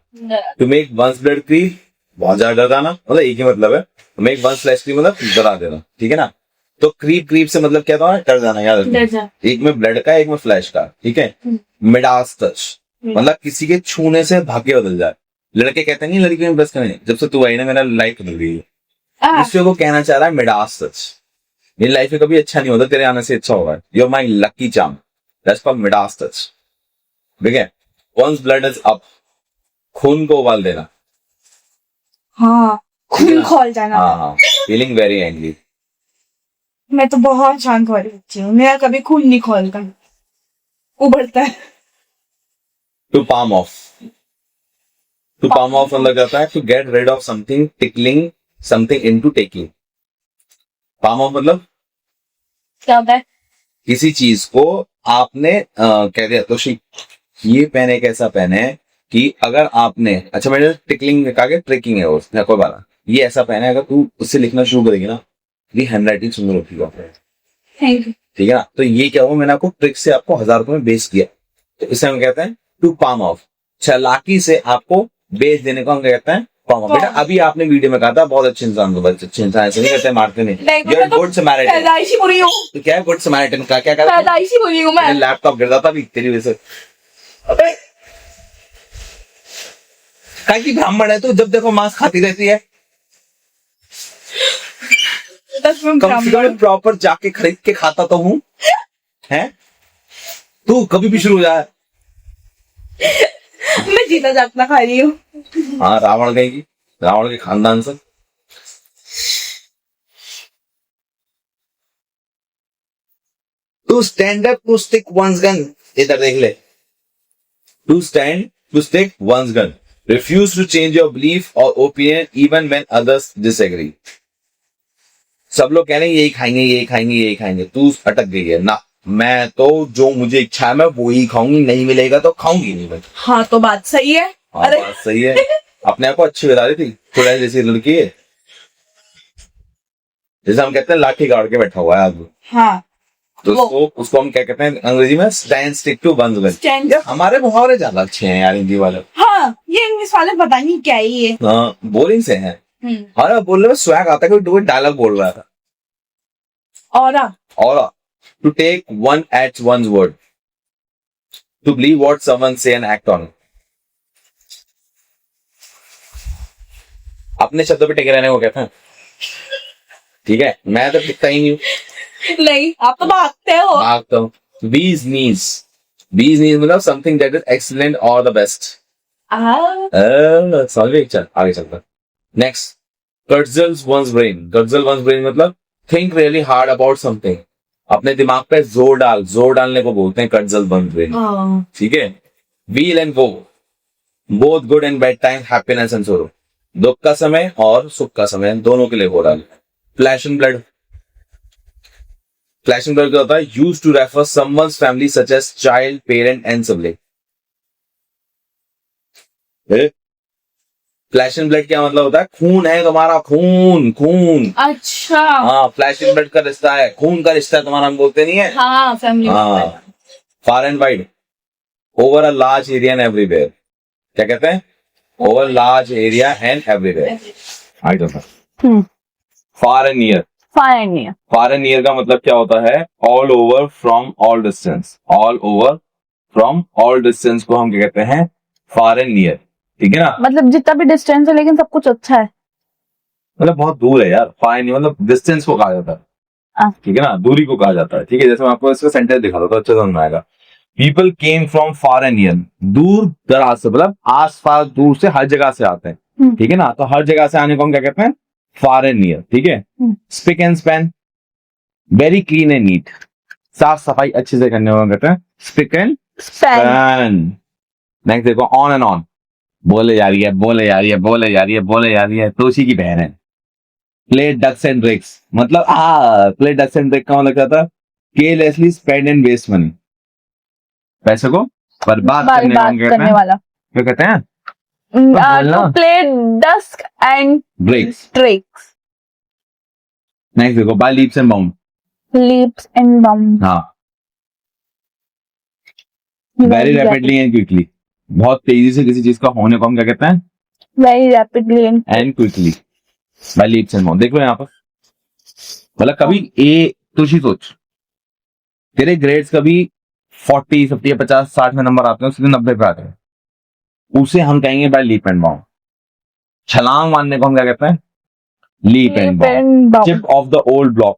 To make one's blood creep, बहुत ज्यादा डराना, मतलब एक ही मतलब है। To make one's flesh creep मतलब डरा देना, ठीक है ना। तो क्रीप से मतलब क्या था? डर जाना, याद रखना। एक में ब्लड का, एक में फ्लैश का, ठीक है। मिडास टच मतलब किसी के छूने से भाग्य बदल जाए। लड़के कहते नहीं लड़की में बस करें, जब से तू आई ना मेरा लाइफ बदल गई। दूसरे को कहना चाह रहा है मिडास टच, मेरी लाइफ में कभी अच्छा नहीं होता, तेरे आने से अच्छा होगा। You are my lucky charm, that's called Midas touch, ठीक है। वंस ब्लड इज अप, खून को उबाल देना। हाँ, खून खोल जाना। हाँ, फीलिंग वेरी एंग्री। मैं तो बहुत शांत वाली बच्ची हूँ, मेरा कभी खून नहीं खोलता, उभरता है। To palm off, to palm off मतलब जाता है to get rid of something tricking something into taking. Palm off मतलब क्या होता है? किसी चीज को आपने कह दिया तो ये पेन एक ऐसा पेन है कि अगर आपने, अच्छा मैंने टिकलिंग कहा कि ट्रेकिंग है, कोई बात ये ऐसा पेन है, अगर तू उससे लिखना शुरू करेगी ना, ये हैंडराइटिंग सुंदर होगी आपको, थैंक यू। ठीक है ना। तो ये क्या हुआ, मैंने आपको ट्रिक से आपको 1000 रुपए में बेच किया, तो इसे हम कहते हैं टू पाम ऑफ। चालाकी से आपको बेच देने को हम कहते हैं पाम ऑफ। बेटा अभी आपने वीडियो में कहा था बहुत अच्छे इंसान को, बहुत अच्छे इंसान ऐसे नहीं करते, मारते नहीं। You're a good Samaritan। पैदाइशी बुरी हूँ, तो क्या है गुड समैरिटन का, क्या कहता है? पैदाइशी बुरी हूँ मैं। लैपटॉप गिरता था भी तेरी वजह से। अबे काय की ब्राह्मण है तू, जब देखो मांस खाती रहती है। दस में कम से कम प्रॉपर जाके खरीद के खाता तो हूँ, हैं? तू कभी भी शुरू हो जाए। मैं जीता जागता खा रही हूँ। हाँ रावण कहेगी, रावण के खानदान से। To stand up to stick one's gun, इधर देख ले। To stand to stick one's gun, refuse to change your belief और opinion even when others disagree. सब लोग कह रहे हैं यही खाएंगे यही खाएंगे यही खाएंगे, तू अटक गई है ना। मैं तो जो मुझे इच्छा है मैं वो ही खाऊंगी, नहीं मिलेगा तो खाऊंगी नहीं मैं। हाँ तो बात सही है। हाँ, अरे बात सही है। अपने आप को अच्छी बता रही थी, थोड़ा जैसी लड़की है, जैसे हम कहते हैं लाठी गाड़ के बैठा हुआ है आदमी। हाँ तो उसको हम क्या कहते हैं अंग्रेजी में, stand stick to one's gun. Stand. हमारे मुहावरे ज्यादा अच्छे हैं यार हिंदी वाले। हाँ ये इंग्लिश वाले पता नहीं क्या है ये। हाँ बोरिंग से हैं। हाँ बोल रहे स्वैग आता है, कोई डायलॉग बोल रहा था। और to take one at one's word, to believe what someone say and act on it. अपने शब्दों पे टिके रहने को कहते हैं, ठीक है। मैं तो टिकता ही नहीं हूँ। नहीं आप तो भागते हो। भागता हूँ। bees knees मतलब something that is excellent or the best। समझ गई, चल आगे चलता। नेक्स्ट, guzzles one's brain मतलब think really hard about something। अपने दिमाग पे जोर डालने को बोलते हैं guzzles one's brain, ठीक है। व्हील एंड वो, both good and bad time, happiness and सोरो, दुख का समय और सुख का समय दोनों के लिए हो रहा है। फ्लैश एंड ब्लड क्या होता है, use to refer someone's family such as child, parent and sibling. Flesh and blood क्या मतलब होता है, खून है तुम्हारा, खून। अच्छा हाँ फ्लैश एंड ब्लड का रिश्ता है, खून का रिश्ता है तुम्हारा, हम बोलते नहीं है। हाँ फैमिली। हाँ far and wide, over a large area and everywhere. क्या कहते हैं, over large area and everywhere. I don't know. Far and near का मतलब क्या होता है, all over from all distance. को हम क्या कहते हैं, फार एंड नियर, ठीक है ना। मतलब जितना भी डिस्टेंस है लेकिन सब कुछ अच्छा है, मतलब बहुत दूर है यार। फार एंड नियर मतलब डिस्टेंस को कहा जाता है, ठीक है ना, दूरी को कहा जाता है, ठीक है। जैसे मैं आपको इसका सेंटेंस दिखा दो तो अच्छा समझ में आएगा। People came from far and near, दूर दराज से, मतलब आस पास दूर से, हर जगह से आते हैं, ठीक है ना। तो हर जगह से आने को हम क्या कहते हैं, फार एंड नियर, ठीक है। Spick and span, very clean and neat, साफ सफाई अच्छे से करने को कहते हैं स्पिक एंड स्पैन। नेक्स्ट देखो, ऑन एंड ऑन, बोले जा रही है, तोशी की बहन है। प्ले डक्स एंड ड्रेक्स मतलब प्ले डक्स एंड ड्रेक का मतलब क्या था, carelessly spend and waste money, पैसे को बर्बाद करने वाला क्या कहते हैं, to play dusk and breaks. tricks, next देखो, by leaps and bound, leaps and bounds, हाँ वेरी रैपिडली एंड क्विकली, बहुत तेजी से किसी चीज का होने को हम क्या कहते हैं, very rapidly and quickly, by leaps and bound. देख लो यहाँ पर, मतलब कभी तो सोच, तेरे ग्रेड्स कभी 40, 50, 50, 60 में नंबर आते हैं, उसके 90 पे आते हैं, उसे हम कहेंगे बाय लीप एंड बाउंड। छलांग मारने को हम क्या कहते हैं, leap and bound. Chip off the old block,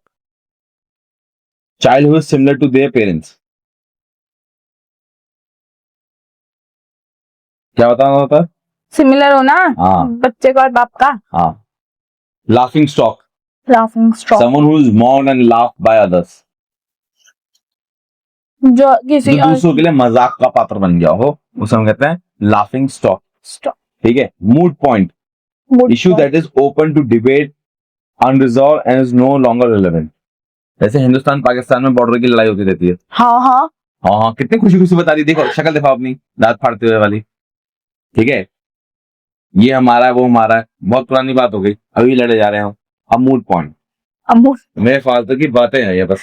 child who is similar to their parents, क्या बताना होता है, सिमिलर हो ना, हाँ बच्चे का और बाप का। हाँ। Laughing stock, someone who is mocked and laughed by others, जो किसी जो दूसरों के लिए मजाक का पात्र बन गया हो, उसे हम कहते हैं लाफिंग स्टॉक, ठीक है। Moot point, issue that is open to debate, unresolved and is no longer relevant. जैसे हिंदुस्तान पाकिस्तान में बॉर्डर की लड़ाई होती रहती है, हाँ कितनी खुशी खुशी बता रही, देखो शक्ल दिखाओ अपनी दांत फाड़ते हुए वाली, ठीक है। ये हमारा है, वो हमारा है, बहुत पुरानी बात हो गई, अभी लड़े जा रहे हैं हम। A moot point, a moot. मेरे फालतू की बातें हैं ये बस।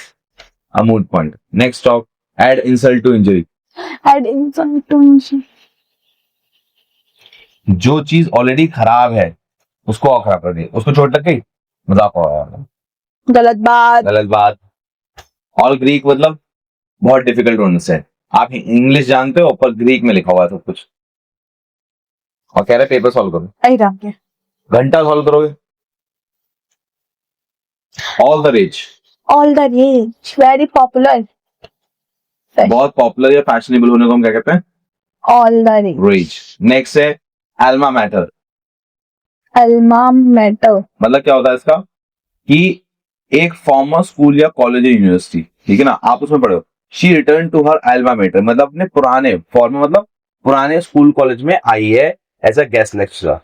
A moot point. Next top, add insult to injury. Add insult to injury. जो चीज ऑलरेडी खराब है उसको और खराब कर दी, उसको चोट लग गई, मजाक हो रहा है, गलत बात। गलत बात। ऑल ग्रीक मतलब बहुत डिफिकल्ट टू अंडरस्टैंड। आप इंग्लिश जानते हो पर ग्रीक में लिखा हुआ है सब कुछ, और कह रहे पेपर सॉल्व करो, अरे राम के। घंटा सॉल्व करोगे। All the rage, all the rage, very popular. बहुत पॉपुलर या फैशनेबल होने को हम क्या कहते हैं, all the rage. Rage. Next है एल्मा मैटर। Alma mater. मतलब क्या होता है इसका, कि एक फॉर्मर स्कूल या कॉलेज या यूनिवर्सिटी, ठीक है ना, आप उसमें पढ़े हो, she return to her alma mater, मतलब अपने पुराने फॉर्मर, मतलब पुराने स्कूल कॉलेज में आई है एज अ गेस्ट लेक्चरर।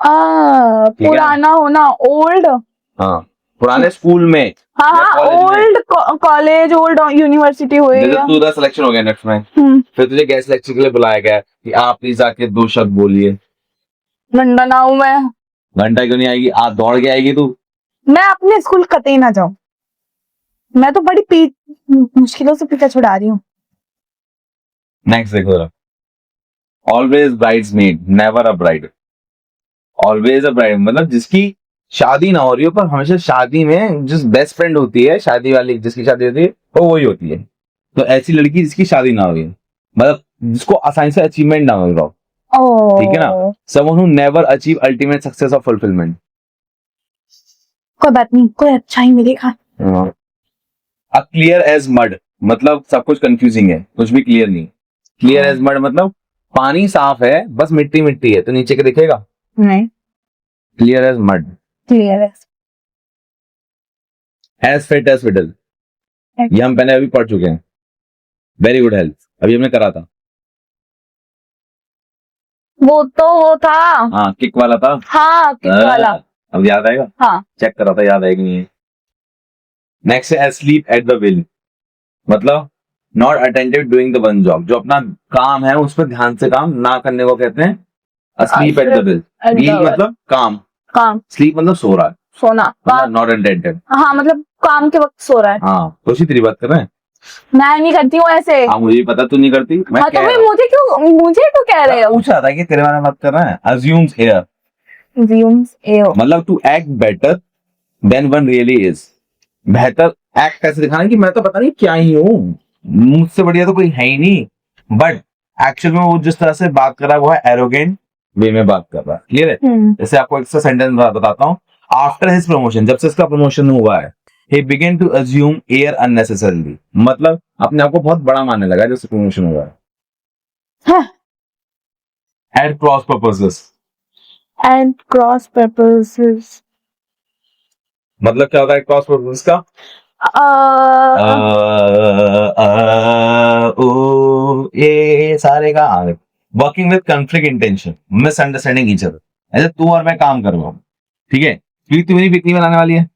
पुराना होना, ओल्ड। हाँ, पुराने स्कूल में, हाँ हाँ, ओल्ड कॉलेज, ओल्ड यूनिवर्सिटी होएगा। तू सिलेक्शन हो गया नेक्स्ट में, फिर तुझे गेस्ट लेक्चर के लिए बुलाया गया कि आप प्लीज आके 2 शब्द बोलिए। घंटा ना हूं मैं। घंटा क्यों नहीं आएगी, आज दौड़ के आएगी तू। मैं अपने स्कूल कतई ना जाऊं, मैं तो बड़ी मुश्किलों से पीछा छुड़ा रही हूँ। नेक्स्ट देखो, always bridesmaid never a bride. Always a bride मतलब जिसकी शादी ना हो रही हो पर हमेशा शादी में जिस बेस्ट फ्रेंड होती है, शादी वाली जिसकी शादी होती है वो वही होती है। तो ऐसी लड़की जिसकी शादी ना हुई है, मतलब जिसको आसानी से अचीवमेंट ना हो रहा हो, ठीक है ना, someone who never achieve ultimate success और फुलफिलमेंट। कोई बात नहीं, कोई अच्छा ही मिलेगा। अ क्लियर एज मड मतलब सब कुछ कंफ्यूजिंग है, कुछ भी क्लियर नहीं। क्लियर एज मड मतलब पानी साफ है बस मिट्टी मिट्टी है तो नीचे के दिखेगा नहीं। Clear as mud. Clear as fit as fiddle, ये हम पहले अभी पढ़ चुके हैं। वेरी गुड हेल्थ अभी हमने करा था, वो तो वो था। हाँ किक वाला था। हाँ, किक वाला। अब याद आएगा। हाँ, चेक करा था, याद आएगी नहीं है। नेक्स्ट है स्लीप एट द विल, मतलब not attentive doing the one job, जो अपना काम है उस पर ध्यान से काम ना करने को कहते हैं asleep at the will. Will मतलब काम, काम। स्लीप मतलब सो रहा है, सोना, मतलब नॉट अटेंटिव। हाँ मतलब काम के वक्त सो रहा है। हाँ तो उसी तेरी बात कर रहे हैं। मैं नहीं करती हूँ ऐसे। हाँ मुझे पता तू नहीं करती, मैं हाँ, तो मुझे क्यों कह रहे हो? पूछ रहा था कि तेरे बारे में बात कर रहे हैं। अज्यूम्स एयर, मतलब to act better than one really is. बेहतर एक्ट कैसे दिखाना कि मैं तो पता नहीं क्या ही हूँ, मुझसे बढ़िया तो कोई है ही नहीं, बट एक्चुअल में वो जिस तरह से बात कर रहा है वो है एरोगेंट वे में बात कर रहा है। क्लियर है? जैसे आपको एक सेंटेंस बताता हूँ। आफ्टर हिज प्रमोशन, जब से इसका प्रमोशन हुआ है, he began to assume air unnecessarily, मतलब अपने आप को बहुत बड़ा मानने लगा जब से प्रमोशन हुआ है। At cross purposes, and cross purposes मतलब क्या होता है क्रॉस पर्पसेस का? ये सारे का working with conflict intention, misunderstanding each other. ऐसे तू और मैं काम कर रहा हूँ, ठीक है, क्योंकि तू मेरी पिकनिक बनाने वाली है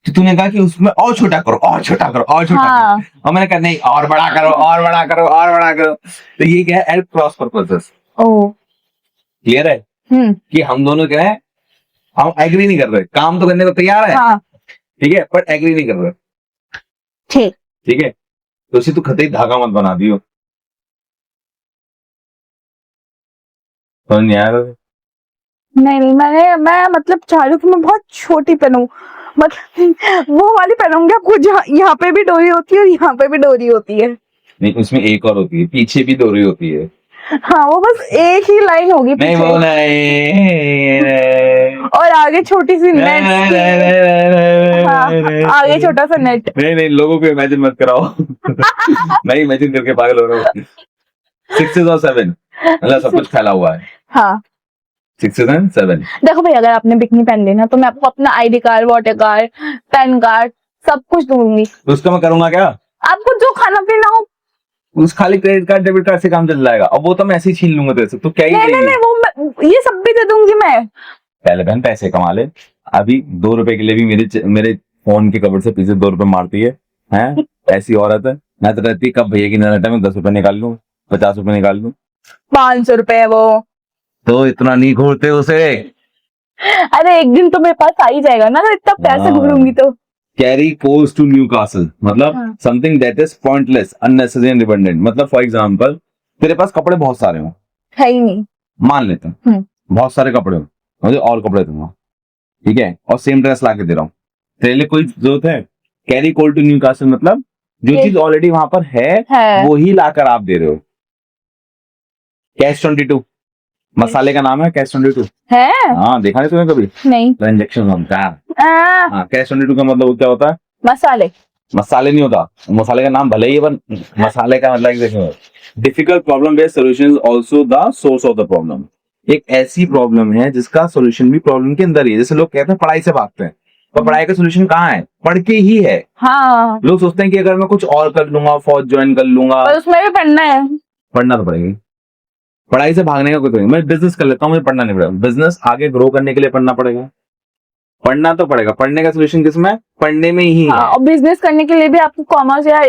तो तूने कहा कि उसमें और छोटा करो और छोटा करो और छोटा करो, और मैंने कहा नहीं और बड़ा करो और बड़ा करो और बड़ा करो। तो ये क्या है, एट क्रॉस पर्पसेस। क्लियर है कि हम दोनों क्या है, हम एग्री नहीं कर रहे, काम तो करने को तैयार है, ठीक है, पर एग्री नहीं कर रहे। ठीक है, तो उसे तू खतई धागा मत बना दियो। समझ नहीं आया? नहीं, मैं मतलब चाह रही हूँ कि मैं बहुत छोटी पहनूं, मतलब वो वाली पहनूंगी आपको जहाँ यहाँ पे भी डोरी होती है और यहाँ पे भी डोरी होती है। नहीं उसमें एक और होती है, पीछे भी डोरी होती है। हाँ, वो बस एक ही लाइन होगी नहीं पीछे। वो नहीं, और आगे छोटी सी नेट। हाँ, आगे छोटा सा नेट। नहीं लोगों को इमेजिन मत कराओ। मैं इमेजिन करके पागल हो रहा हूँ। 6 और 7 मतलब सब कुछ फैला हुआ है। हाँ 6 and 7। देखो भाई, अगर आपने बिकनी पहन ली ना तो मैं आपको अपना ID card, voter card, pan card सब कुछ दूंगी। तो उसका मैं करूंगा क्या? आपको जो खाना पीना हो। उस खाली क्रेडिट कार्ड डेबिट कार्ड से काम चल जाएगा, और वो तो मैं ऐसे ही छीन लूंगा तेरे से। तो क्या ही नहीं, वो ये सब भी दे दूंगी मैं। पहले बहन पैसे कमा ले, अभी 2 रुपए के लिए भी मेरे फोन के कवर से पीछे 2 रुपए मारती है, हैं? ऐसी औरत है। मैं तो रहती कब भैया की नजर में 10 रुपए निकाल लूं, 50 रुपए निकाल लूं। 500 रुपए है वो। तो इतना नहीं घूरते उसे। अरे एक दिन तो मेरे पास आ ही जाएगा ना, तो इतना पैसे हाँ। घूरूंगी तो। Carry coals to Newcastle मतलब हाँ। Something that is pointless unnecessary and redundant. मतलब फॉर एग्जांपल तेरे पास कपड़े बहुत सारे हो, है ही नहीं। मान लेते हैं हम्म। बहुत सारे कपड़े हो, मुझे और कपड़े दूंगा, ठीक है, और सेम ड्रेस ला के दे रहा हूँ, तेरे लिए कोई जरूरत है? Carry coal to Newcastle मतलब जो ये- चीज ऑलरेडी वहां पर है है। वो ही लाकर आप दे रहे हो। कैश 22 मसाले का नाम है, कैश 22। है। हाँ देखा नहीं तूने कभी? नहीं। ट्रांजेक्शन होता है। आ, हाँ कैश 22 का मतलब वो क्या होता है? मसाले। मसाले नहीं होता, मसाले का नाम भले ही है, पर मसाले का मतलब देखो difficult problem based solution is also the source of the problem. एक ऐसी प्रॉब्लम है जिसका सॉल्यूशन भी प्रॉब्लम के अंदर ही है। जैसे लोग कहते हैं पढ़ाई से भागते हैं, पर पढ़ाई का सॉल्यूशन कहाँ है? पढ़ के ही है। हाँ, लोग सोचते हैं कि अगर मैं कुछ और कर लूंगा, फौज ज्वाइन कर लूंगा। पर उसमें भी पढ़ना है। पढ़ना तो पड़ेगा, पढ़ाई से भागने का कोई तो नहीं। मैं बिजनेस कर लेता हूँ, मुझे पढ़ना नहीं पड़ेगा। बिजनेस आगे ग्रो करने के लिए पढ़ना पड़ेगा, पढ़ना तो पड़ेगा। पढ़ने का सोल्यूशन किसमें? पढ़ने में ही हाँ, है। और बिजनेस करने के लिए भी आपको कॉमर्स या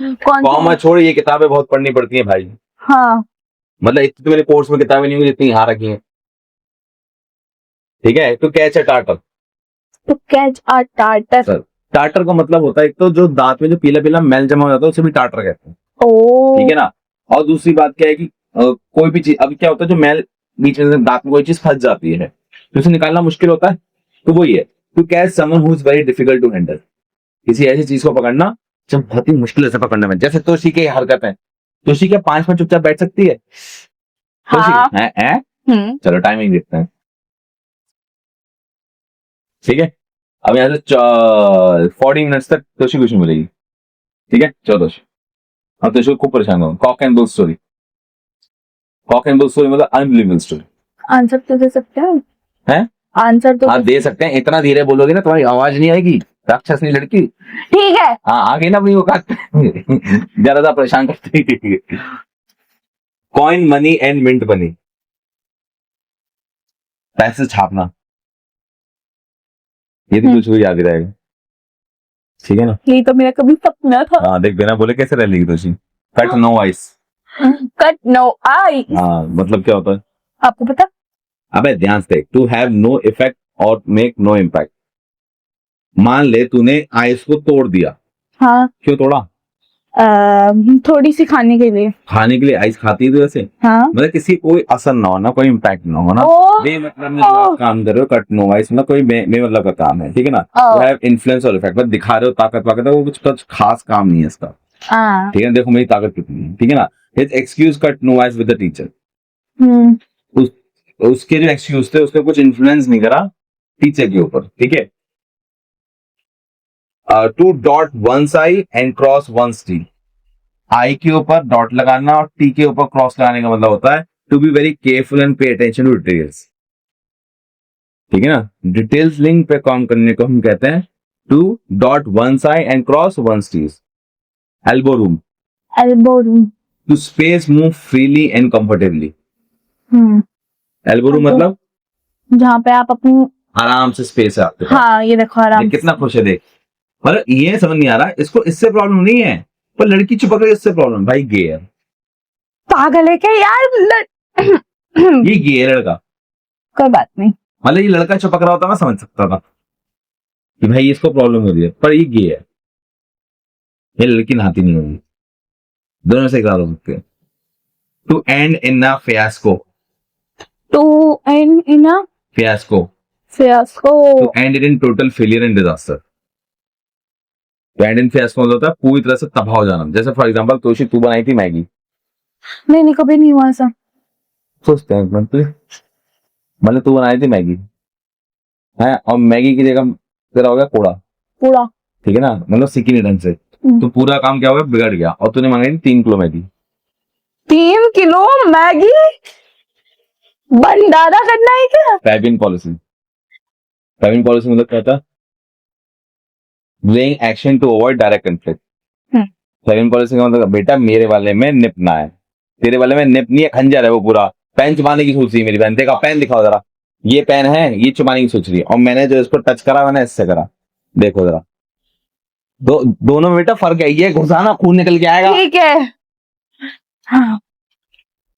कौन कॉमा छोड़, ये किताबें बहुत पढ़नी पड़ती हैं भाई। हाँ, मतलब इतनी तो मेरे कोर्स में किताबें नहीं हुई जितनी यहाँ रखी हैं, ठीक है। तो कैच है टार्टर। तो कैच आ टार्टर। टार्टर का मतलब होता है एक तो जो दांत में जो पीला पीला मैल जमा हो जाता है उसे भी टार्टर कहते हैं, ओ, ठीक है ना। और दूसरी बात क्या है कि कोई भी चीज, अभी क्या होता है जो मैल बीच में दांत में कोई चीज फंस जाती है तो उसे निकालना मुश्किल होता है, तो वही है to catch someone who is very difficult to handle. किसी ऐसी चीज को पकड़ना जब बहुत ही मुश्किल से पकड़ने में। जैसे तोशी की हरकत है, तोशी क्या 5 मिनट चुपचाप बैठ सकती है? तोशी हाँ। है? चलो टाइमिंग देखते हैं, ठीक है। अब यहाँ से 40 मिनट्स तक तोशी कुछ नहीं बोलेगी, ठीक है। चलो तोशी, अब तोशी को खूब परेशान करो। Cock and bull story. Cock and bull story मतलब अनबिलीवेबल स्टोरी आंसर तो दे सकते हैं। है। आंसर तो हाँ दे सकते हैं, इतना धीरे बोलोगे ना तुम्हारी आवाज नहीं आएगी, राक्षसनी लड़की। ठीक है। हाँ आगे ना अपनी औकात जरा सा परेशान करते। Coin money and mint money, पैसे छापना, ये तो कुछ भी याद ही रहेगा, ठीक है ना। ये तो मेरा कभी सपना था। हाँ देख बिना बोले कैसे रह लेगी तुझी। Cut no ice. Cut no ice. हाँ मतलब क्या होता है? आपको पता? अबे ध्यान से, टू हैव नो इफेक्ट और मेक नो इम्पैक्ट। मान ले तूने आइस को तोड़ दिया, हाँ, क्यों तोड़ा? थोड़ी सी खाने के लिए। खाने के लिए आइस खाती है तो वैसे हाँ। मतलब किसी कोई असर ना हो ना, कोई इम्पैक्ट ना हो ना, ओ, बेमतलब में जो आप काम कर रहे हो, कट नो आइस मतलब कोई बेमतलब का काम है, ठीक है ना। ओ। हैव इन्फ्लुएंस और इफेक्ट, मतलब दिखा रहे हो ताकत वाकत है, वो कुछ खास काम नहीं है इसका, हाँ। ठीक है। देखो मेरी ताकत कितनी है, ठीक है ना। His excuse cut no ice with the teacher. हम्म। उस, उसके जो एक्सक्यूज थे उसने कुछ इन्फ्लुएंस नहीं करा टीचर के ऊपर, ठीक है। To dot one's I and cross one's T. I के ऊपर डॉट लगाना और टी के ऊपर क्रॉस लगाने का मतलब होता है to be very careful and pay attention to details, ठीक है ना। डिटेल्स लिंक पे काम करने को हम कहते हैं to dot one's I and cross one's t's. Elbow room, elbow room. To space move freely and comfortably. Elbow room मतलब जहाँ पे आप अपनी आराम से स्पेस है आपके पास। हाँ, ये देखो आराम ये कितना खुश है देख। मतलब ये समझ नहीं आ रहा इसको, इससे प्रॉब्लम नहीं है, पर लड़की चिपक रही है इससे प्रॉब्लम। भाई गे है, पागल है क्या यार? ये गे है लड़का। कोई बात नहीं। मतलब ये लड़का चिपक रहा होता मैं समझ सकता था कि भाई इसको प्रॉब्लम हो रही है, पर ये गे है, ये लड़की नहाती नहीं होगी। दोनों से इकरार हो सकते हैं। To end in a fiasco. To end in a fiasco, fiasco. To end in total failure and disaster. To end in fiasco मतलब होता है पूरी तरह से तबाह हो जाना। जैसे फॉर एग्जांपल तोशी तू बनाई थी मैगी, नहीं नहीं, कभी नहीं हुआ ऐसा। सोचते हैं मतलब तू बनाई थी मैगी है, और मैगी की जगह तेरा हो गया कोड़ा, पूरा। ठीक है ना, मतलब सीखी नहीं ढंग से, तो पूरा काम क्या हो गया, बिगड़ गया। और तूने मांगी थी 3 किलो मैगी। 3 kilo Maggi? भंडारा करना है क्या? फैबिन पॉलिसी। फैबिन पॉलिसी मतलब क्या था? Delaying action to avoid direct conflict. Fabian policy का मतलब बेटा मेरे वाले में निप ना है, तेरे वाले में निप नहीं है, खंजर है वो पूरा। पेन चुबाने की सोच रही है मेरी बहन, देखा पेन दिखाओ जरा, ये पेन है, ये चुबाने की सोच रही है, और मैंने जो इसको टच करा मैंने इससे करा, देखो जरा। दोनों में बेटा फर्क है, ये घुसाना खून निकल के आएगा। ठीक है। हाँ।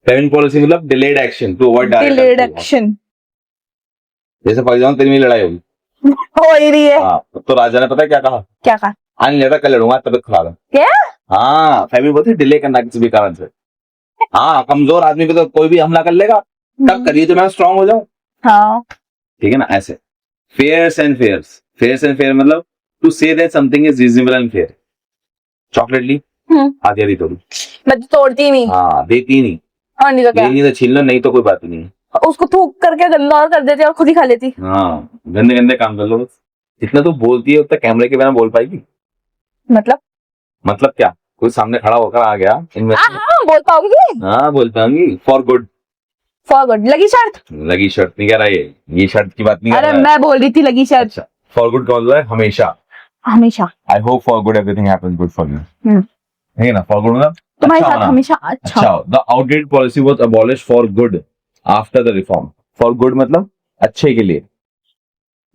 फेमिन पॉलिसी मतलब delayed action to avoid delayed action जैसे फॉर एग्जाम्पल तेरी मेरी लड़ाई होगी, हो ही रही है। हाँ, तो राजा ने पता है क्या कहा, क्या कहा? आज नहीं लड़ा कल लड़ूंगा, तबीयत खराब है। क्या? हाँ, फेमिन बोलती है डिले करना किसी भी कारण से। हाँ, कमजोर आदमी पे तो कोई भी हमला कर लेगा, तब करिए तो मैं स्ट्रांग हो जाऊं। हाँ ठीक है ना, ऐसे fairs and fairs, fairs and fair मतलब to say that something is reasonable and fair. Chocolate ली, आधी आधी तोड़ी, मैं तो तोड़ती ही नहीं। हाँ देती ही नहीं, और नहीं तो क्या, लेनी तो छीन लो, नहीं तो कोई बात नहीं। उसको थूक करके गंदा और कर देती और खुद ही खा लेती। हाँ, गंदे गंदे काम कर लो बस। जितना तू बोलती है उतना कैमरे के बिना बोल पाएगी? मतलब क्या, कोई सामने खड़ा होकर आ गया इन्वेस्ट, हाँ बोल पाऊंगी। हाँ बोल पाऊंगी। फॉर गुड, फॉर गुड लगी शर्त। लगी शर्त नहीं कह रहा ये शर्त की बात नहीं कर अरे रहा है। मैं बोल रही थी लगी शर्त। अच्छा, फॉर गुड का मतलब है हमेशा, हमेशा। I hope for good everything happens good for you, हम्म, ठीक है ना। फॉर गुड मतलब तुम्हारे अच्छा साथ होना। हमेशा अच्छा। अच्छा, the outdated policy was abolished for good after the reform. For good मतलब अच्छे के लिए।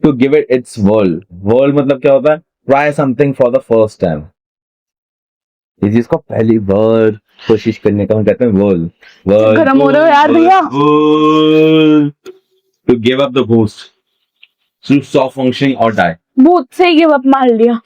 To give it its world, world मतलब क्या होता है, try something for the first time, इस चीज को पहली बार कोशिश करने का हम कहते हैं वर्ल्ड। गरम हो रहे हो यार भैया। To give up the ghost, to stop functioning और डाई। भूत से ही गिव अप मार लिया।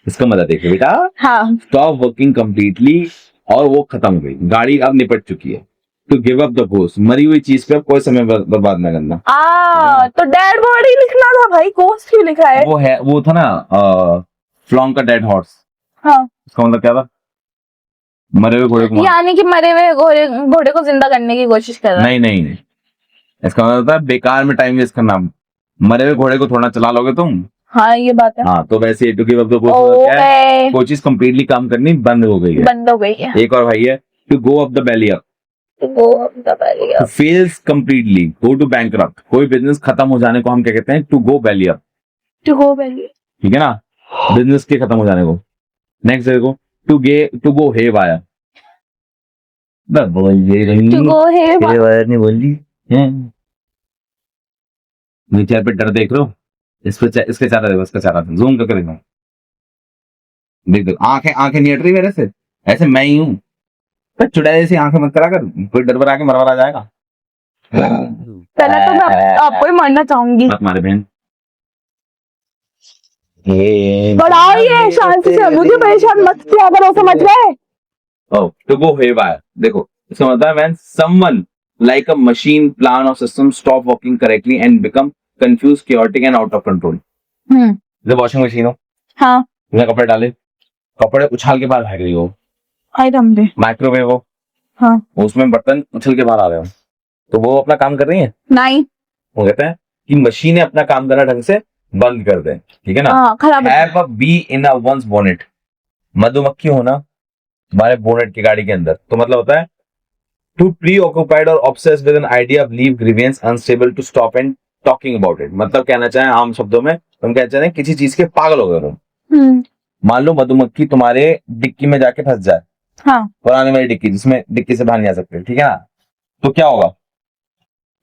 इसका मतलब देखिए बेटा, हाँ स्टॉप वर्किंग कंप्लीटली, और वो खत्म हो गई, गाड़ी अब निपट चुकी है। To give up the ghost, मरी हुई चीज पे अब कोई समय बर्बाद ना करना। तो डेड बॉडी लिखना था भाई, घोस्ट क्यों लिखा है? वो था ना फ्लॉन्ग का डेड हॉर्स, हाँ इसका मतलब क्या था, मरे हुए घोड़े को यानी कि मरे हुए घोड़े को जिंदा करने की कोशिश कर रहा है। नहीं, इसका मतलब था बेकार में टाइम वेस्ट करना। मरे हुए घोड़े को थोड़ा चला लोगे तुम। हाँ ये बात है। हाँ, तो वैसे to give up the ghost क्या है, कोई चीज कंप्लीटली काम करनी बंद हो गई है, बंद हो गई है। एक और भाई है, to go up the belly up, fails completely, go to bankrupt, कोई बिजनेस खत्म हो जाने को हम क्या कहते हैं, to go belly up. To go belly, ठीक है ना, बिजनेस के खत्म हो जाने को। नेक्स्ट देखो, to go haywire, to go haywire नहीं बोल दी है। नीचे पे डर देख रहे हो, इसके चारा देखो, इसका चारा जूम करके देखो, देख दो आंखें नहीं हट रही मेरे से, ऐसे मैं ही हूँ। तो चुड़ैल जैसी आंखें मत करा कर, कोई डर बर आके मरवा जाएगा। पहले तो मैं आपको ही मारना चाहूंगी। मत मारे बहन, बढ़ाओ ये शांति से, मुझे परेशान मत किया करो, समझ गए? टू गो हेवायर, देखो इसका मतलब है when someone like a machine plan और system stop working correctly and become confuse, chaotic and out of control. जैसे वॉशिंग मशीन हो, हाँ उसमें कपड़े डाले, कपड़े उछाल के बाहर भाग रही हो। माइक्रोवेव हो, हाँ उसमें बर्तन उछल के बाहर आ रहे हो, तो वो अपना काम कर रही है नहीं। वो कहते हैं कि मशीनें अपना काम करना ढंग से बंद कर दें, ठीक है ना। खराब have a bee in a one's bonnet, मधुमक्खी होना हमारे बोनेट की गाड़ी के अंदर, तो मतलब होता है टू प्री ऑक्यूपाइड और obsessed with an idea of leave grievance unable to stop and talking about it. मतलब कहना चाहें आम शब्दों में, तुम कहना चाह रहे हैं किसी चीज के पागल हो गए तुम। मान लो मधुमक्खी तुम्हारे डिक्की में जाके फंस जाए, हाँ पुरानी वाली डिक्की जिसमें डिक्की से बाहर नहीं आ सकते, ठीक है ना, तो क्या होगा,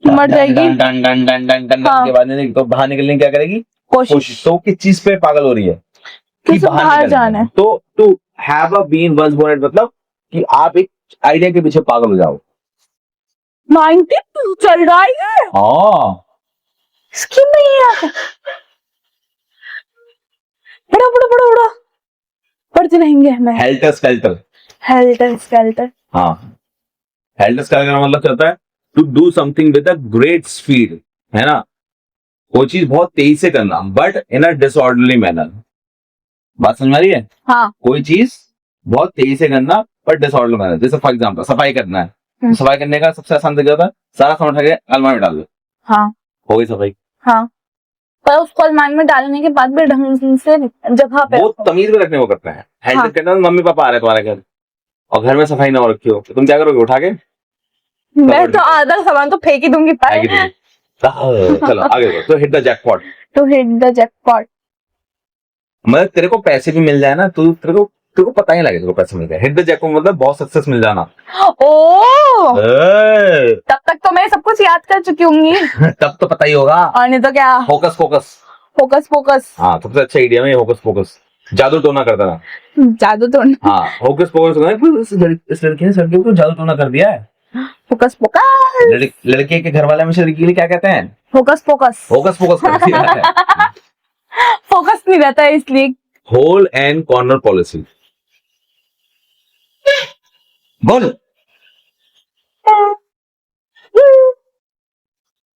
मर जाएगी। Done done done done done done हाँ। के बाद तो बाहर निकलने की क्या करेगी, कोशिश। तो किस चीज पे पागल हो रही है कि बाहर जाना है। तो to have a bee in one's bonnet मतलब कि आप एक आइडिया के पीछे पागल हो जाओ। 92 चल रहा है। हाँ, स्किम नहीं है। बड़ा बड़ा बड़ा बड़ा पढ़ते रहेंगे हमें। हेल्टर स्केल्टर, हेल्टर स्केल्टर, हाँ, हेल्टर स्केल्टर मतलब क्या होता है, to do something with a great speed, है ना, कोई चीज बहुत तेजी से करना but in a disorderly manner. बात समझ आ रही है? हाँ कोई चीज बहुत तेजी से करना बट डिसऑर्डरली मैनर। जैसे फॉर एग्जांपल सफाई करना है, तो सफाई करने का सबसे आसान तरीका होता है सारा सामान उठा के अलमारी में डाल दो, हाँ हो गई सफाई। हाँ, पर उसको अलमारी में डालने के बाद भी ढंग से जगह पे वो तमीज में रखने को करता है। हेल्थ करना, मम्मी पापा आ रहे तुम्हारे घर और घर में सफाई ना हो रखी हो, तो तुम क्या करोगे, उठा के मैं तो आधा सामान तो फेंक ही दूंगी। चलो आगे बढ़ो। तो hit the jackpot, to hit the jackpot मतलब तेरे को पैसे भी मिल जाए ना, तो तेरे को पता ही लगे तेरे को पैसे मिल जाए। हिट द जैकपॉट मतलब बहुत सक्सेस मिल जाना। ओ तब तक तो मैं सब कुछ याद कर चुकी होंगी। तब तो पता ही होगा। और नहीं तो क्या। फोकस फोकस फोकस फोकस, हाँ, सबसे अच्छा आइडिया में फोकस फोकस। जादू टोना करता था। जादू तो हाँ, होकस पोकस, इस लड़के ने सर के ऊपर जादू टोना कर दिया है। फोकस फोकस लड़के के घर वाले हमेशा लड़की के लिए क्या कहते हैं? फोकस फोकस होकस पोकस कर दिया है। फोकस नहीं रहता है इसलिए। होल एंड कॉर्नर पॉलिसी बोल।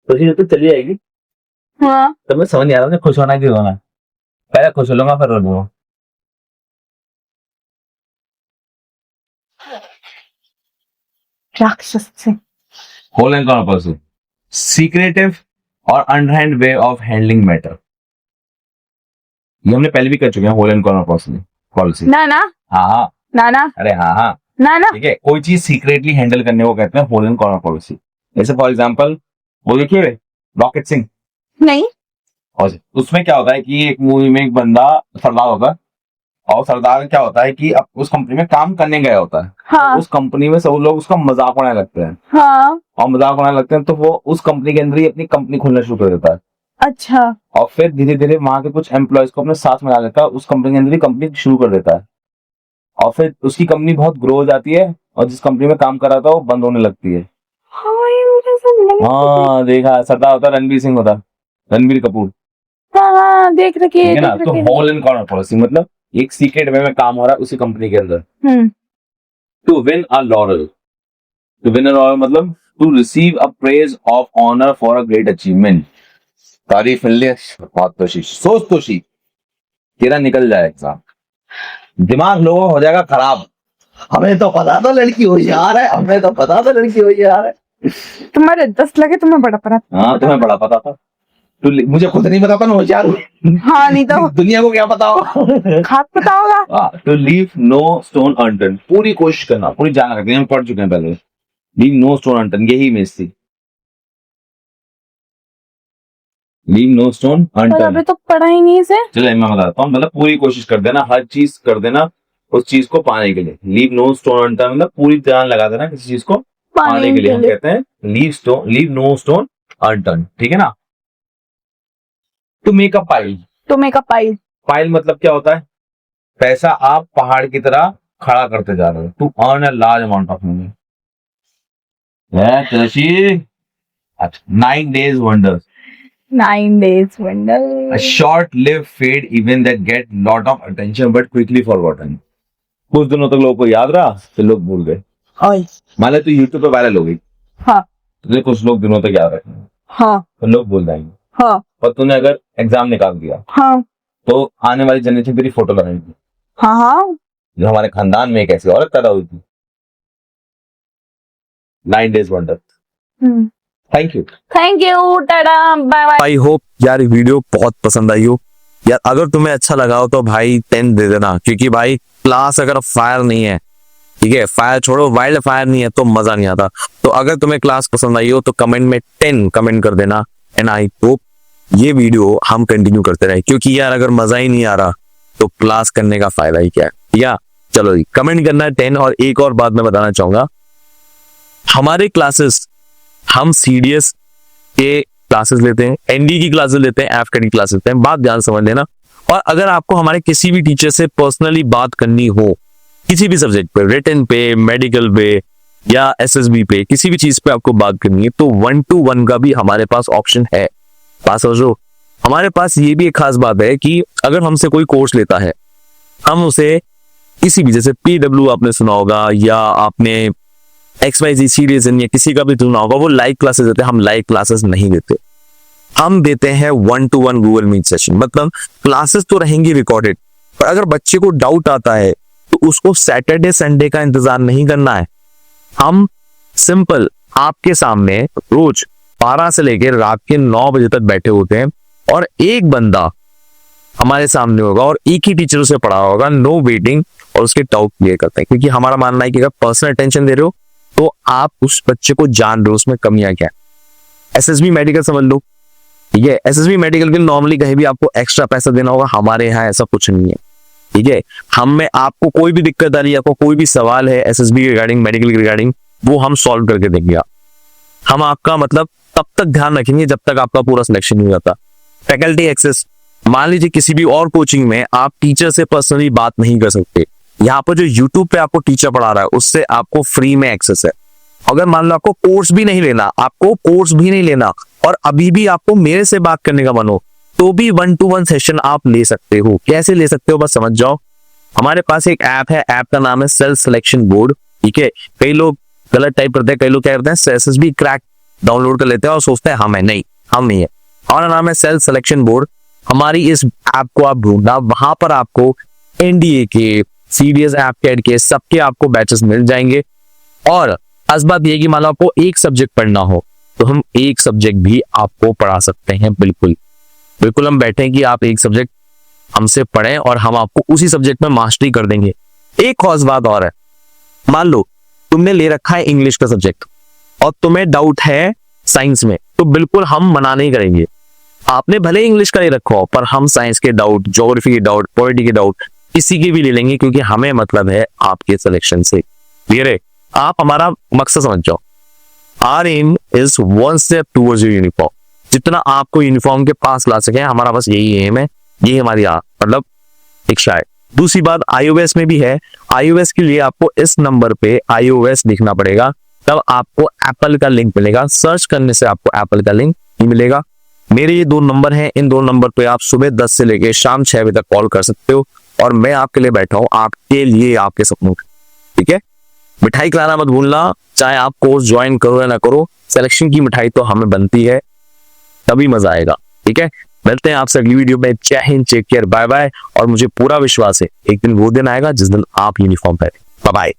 तो चली जाएगी। हाँ तो मैं समझ नहीं आ रहा मुझे खुश होना क्यों होना। पहले खुश हो लूंगा फिर रो लूंगा। राक्षस से। Hole and corner policy, secretive और अनहैंड वे ऑफ हैंडलिंग मैटर। ये हमने पहले भी कर चुके हैं, होल एंड कॉर्नर पॉलिसी। ना ना हाँ हाँ, ना ना अरे हाँ हाँ, ना ना ठीक है। कोई चीज सीक्रेटली हैंडल करने को कहते हैं होल एंड कॉर्नर पॉलिसी। जैसे फॉर एग्जांपल वो देखिए रॉकेट सिंह, नहीं। और उसमें क्या होता है कि एक मूवी में एक बंदा सरदार होता है, और सरदार क्या होता है कि अब उस कंपनी में काम करने गया होता है। हाँ उस कंपनी में सब लोग उसका मजाक उड़ाने लगते हैं, हाँ और मजाक उड़ाने लगते हैं तो वो उस कंपनी के अंदर ही अपनी कंपनी खोलना शुरू कर देता है। अच्छा और फिर धीरे धीरे वहां के कुछ एम्प्लॉयज को अपने साथ मिला लेता है, उस कंपनी के अंदर ही कंपनी शुरू कर देता है। और फिर उसकी कंपनी बहुत ग्रो हो जाती है, और जिस कंपनी में काम कर रहा था वो बंद होने लगती है। हाँ ये मुझे सब लगा। हाँ देखा, सरदार होता रणवीर सिंह होता, रणवीर कपूर, हाँ हाँ देख रखी ठीक है है ना। देख तो रखी है। होल एंड कॉर्नर पॉलिसी मतलब एक सीक्रेट वे में काम हो रहा है उसी कंपनी के अंदर। Hmm to win a laurel, to win a laurel मतलब to receive a praise of honour for a great achievement. तारीफ मिलने बहुत कोशिश, सोच तो सी तेरा निकल जाए एग्जाम, दिमाग लोगों हो जाएगा खराब। हमें तो पता था लड़की होशियार है, हमें तो पता था लड़की होशियार है। तुम्हारे 10 लगे तुम्हें बड़ा पड़ा। हाँ तुम्हें बड़ा पता था, तो मुझे खुद नहीं पता था ना होशियार हूँ। हाँ नहीं तो दुनिया को क्या पता होगा। खाक पता होगा। To leave no stone unturned, पूरी कोशिश करना, पूरी जाना करते हैं, हम पढ़ चुके हैं पहले। लीव नो स्टोन अनटर्न, यही इमेज थी, लीव नो स्टोन पर अनटर्न। अभी तो पढ़ा ही नहीं इसे। चलो मैं बताता हूँ, मतलब पूरी कोशिश कर देना, हर चीज कर देना उस चीज को पाने के लिए। लीव नो स्टोन अनटर्न मतलब पूरी जान लगा देना किसी चीज को पाने के लिए, हम कहते हैं लीव नो स्टोन अनटर्न, ठीक है ना। To make a pile, to make a pile, pile मतलब क्या होता है? पैसा आप पहाड़ की तरह खड़ा करते जा रहे हो। To earn a large amount of money. अच्छा, 9 days wonders, 9 days wonder। a short lived fade event that get lot of attention but quickly forgotten। कुछ दिनों तक लोगों को याद रहा फिर लोग भूल गए। मान ले तू यूट्यूब पे वायरल हो गई, हाँ तुझे कुछ लोग दिनों तक याद रखेंगे, हाँ फिर लोग भूल जाएंगे। हाँ पर तूने अगर एग्जाम निकाल दिया हाँ तो आने वाली जनरेशन तेरी फोटो लगाएगी। हाँ हाँ जो हमारे खानदान में एक ऐसी औरत पैदा हुई थी, 9 days wonder। Thank you tata bye bye. I hope यार वीडियो बहुत पसंद आई हो यार। अगर तुम्हें अच्छा लगा हो तो भाई 10 दे देना, क्योंकि भाई क्लास अगर फायर नहीं है, ठीक है, फायर छोड़ो, वाइल्ड फायर नहीं है तो मजा नहीं आता। तो अगर तुम्हें क्लास पसंद आई हो तो कमेंट में 10 कमेंट कर देना। एंड आई होप ये वीडियो हम कंटिन्यू करते रहे, क्योंकि यार अगर मजा ही नहीं आ रहा तो क्लास करने का फायदा ही क्या है। या चलो जी कमेंट करना 10। और एक और बात मैं बताना चाहूंगा, हमारे क्लासेस हम सीडीएस के क्लासेस लेते हैं, एनडी की क्लासेस लेते हैं, एफके की क्लासेस लेते हैं, बात ध्यान समझ लेना। और अगर आपको हमारे किसी भी टीचर से पर्सनली बात करनी हो, किसी भी सब्जेक्ट पे, रिटन पे, मेडिकल पे या एसएसबी पे, किसी भी चीज पे आपको बात करनी है तो 1-to-1 का भी हमारे पास ऑप्शन है। बात समझो, हमारे पास ये भी एक खास बात है कि अगर हमसे कोई कोर्स लेता है, हम उसे किसी भी, जैसे पीडब्ल्यू आपने सुना होगा या आपने XYZ सीरीज या किसी का भी सुना होगा, वो लाइव क्लासेस देते हैं। हम लाइव क्लासेस नहीं देते, हम देते हैं 1-to-1 गूगल मीट सेशन। मतलब क्लासेस तो रहेंगी रिकॉर्डेड, पर अगर बच्चे को डाउट आता है तो उसको सैटरडे संडे का इंतजार नहीं करना है। हम सिंपल आपके सामने रोज 12 से लेकर रात के 9 बजे तक बैठे होते हैं, और एक बंदा हमारे सामने होगा और एक ही टीचर उसे पढ़ा होगा, नो वेटिंग, और उसके डाउट क्लियर करते हैं। क्योंकि हमारा मानना है कि अगर पर्सनल अटेंशन दे रहे हो तो आप उस बच्चे को जान रहे हो उसमें कमियां क्या है। एसएसबी मेडिकल समझ लो, ठीक है, एसएसबी मेडिकल के नॉर्मली कहीं भी आपको एक्स्ट्रा पैसा देना होगा, हमारे यहाँ ऐसा कुछ नहीं है, ठीक है। हम में आपको कोई भी दिक्कत आ रही है, आपको कोई भी सवाल है एसएसबी के रिगार्डिंग, मेडिकल के रिगार्डिंग, वो हम सॉल्व करके देंगे। हम आपका मतलब तब तक ध्यान रखेंगे जब तक आपका पूरा सिलेक्शन नहीं हो जाता। फैकल्टी एक्सेस, मान लीजिए किसी भी और कोचिंग में आप टीचर से पर्सनली बात नहीं कर सकते, यहाँ पर जो यूट्यूब पे आपको टीचर पढ़ा रहा है उससे आपको फ्री में एक्सेस है। अगर मान लो आपको कोर्स भी नहीं लेना, और अभी भी आपको मेरे से बात करने का मन हो, तो भी 1-to-1 सेशन आप ले सकते हो। कैसे ले सकते हो बस समझ जाओ। हमारे पास एक ऐप है, ऐप का नाम है सेल्फ सिलेक्शन बोर्ड। ठीक है, कई लोग गलत टाइप करते हैं, कई लोग क्या करते हैं SSB क्रैक डाउनलोड कर लेते हैं और सोचते हैं हम नहीं है। हमारा नाम है सेल्फ सिलेक्शन बोर्ड। हमारी इस ऐप को आप ढूंढना, वहां पर आपको NDA के, CDS ऐप कैड के सबके आपको बैचेस मिल जाएंगे। और खास बात यह कि मान लो आपको एक सब्जेक्ट पढ़ना हो तो हम एक सब्जेक्ट भी आपको पढ़ा सकते हैं। बिल्कुल हम बैठे कि आप एक सब्जेक्ट हमसे पढ़ें और हम आपको उसी सब्जेक्ट में मास्टरी कर देंगे। एक खास बात और है, मान लो तुमने ले रखा है इंग्लिश का सब्जेक्ट और तुम्हें डाउट है साइंस में, तो बिल्कुल हम मना नहीं करेंगे। आपने भले इंग्लिश का ले रखा हो, पर हम साइंस के डाउट, ज्योग्राफी के डाउट, पॉलिटी के डाउट किसी के भी ले लेंगे, क्योंकि हमें मतलब है आपके सिलेक्शन से। क्लियर है? आप हमारा मकसद समझ जाओ। Our aim is 1 step towards your uniform. जितना आपको यूनिफॉर्म के पास ला सके, हमारा बस यही एम है, ये हमारी मतलब इच्छा है। दूसरी बात iOS में भी है। iOS के लिए आपको इस नंबर पे iOS लिखना पड़ेगा, तब आपको एप्पल का लिंक मिलेगा। सर्च करने से आपको एप्पल का लिंक नहीं मिलेगा। मेरे ये 2 नंबर हैं, इन 2 नंबर पे आप सुबह 10 से लेके शाम 6 बजे तक कॉल कर सकते हो, और मैं आपके लिए बैठा हूं, आपके लिए, आपके सपनों के। ठीक है, मिठाई खिलाना मत भूलना, चाहे आप कोर्स ज्वाइन करो या ना करो, सिलेक्शन की मिठाई तो हमें बनती है, तभी मजा आएगा। ठीक है, मिलते हैं आपसे अगली वीडियो में। Jai Hind, take care, bye bye. और मुझे पूरा विश्वास है एक दिन वो दिन आएगा जिस दिन आप यूनिफॉर्म पहने। Bye bye.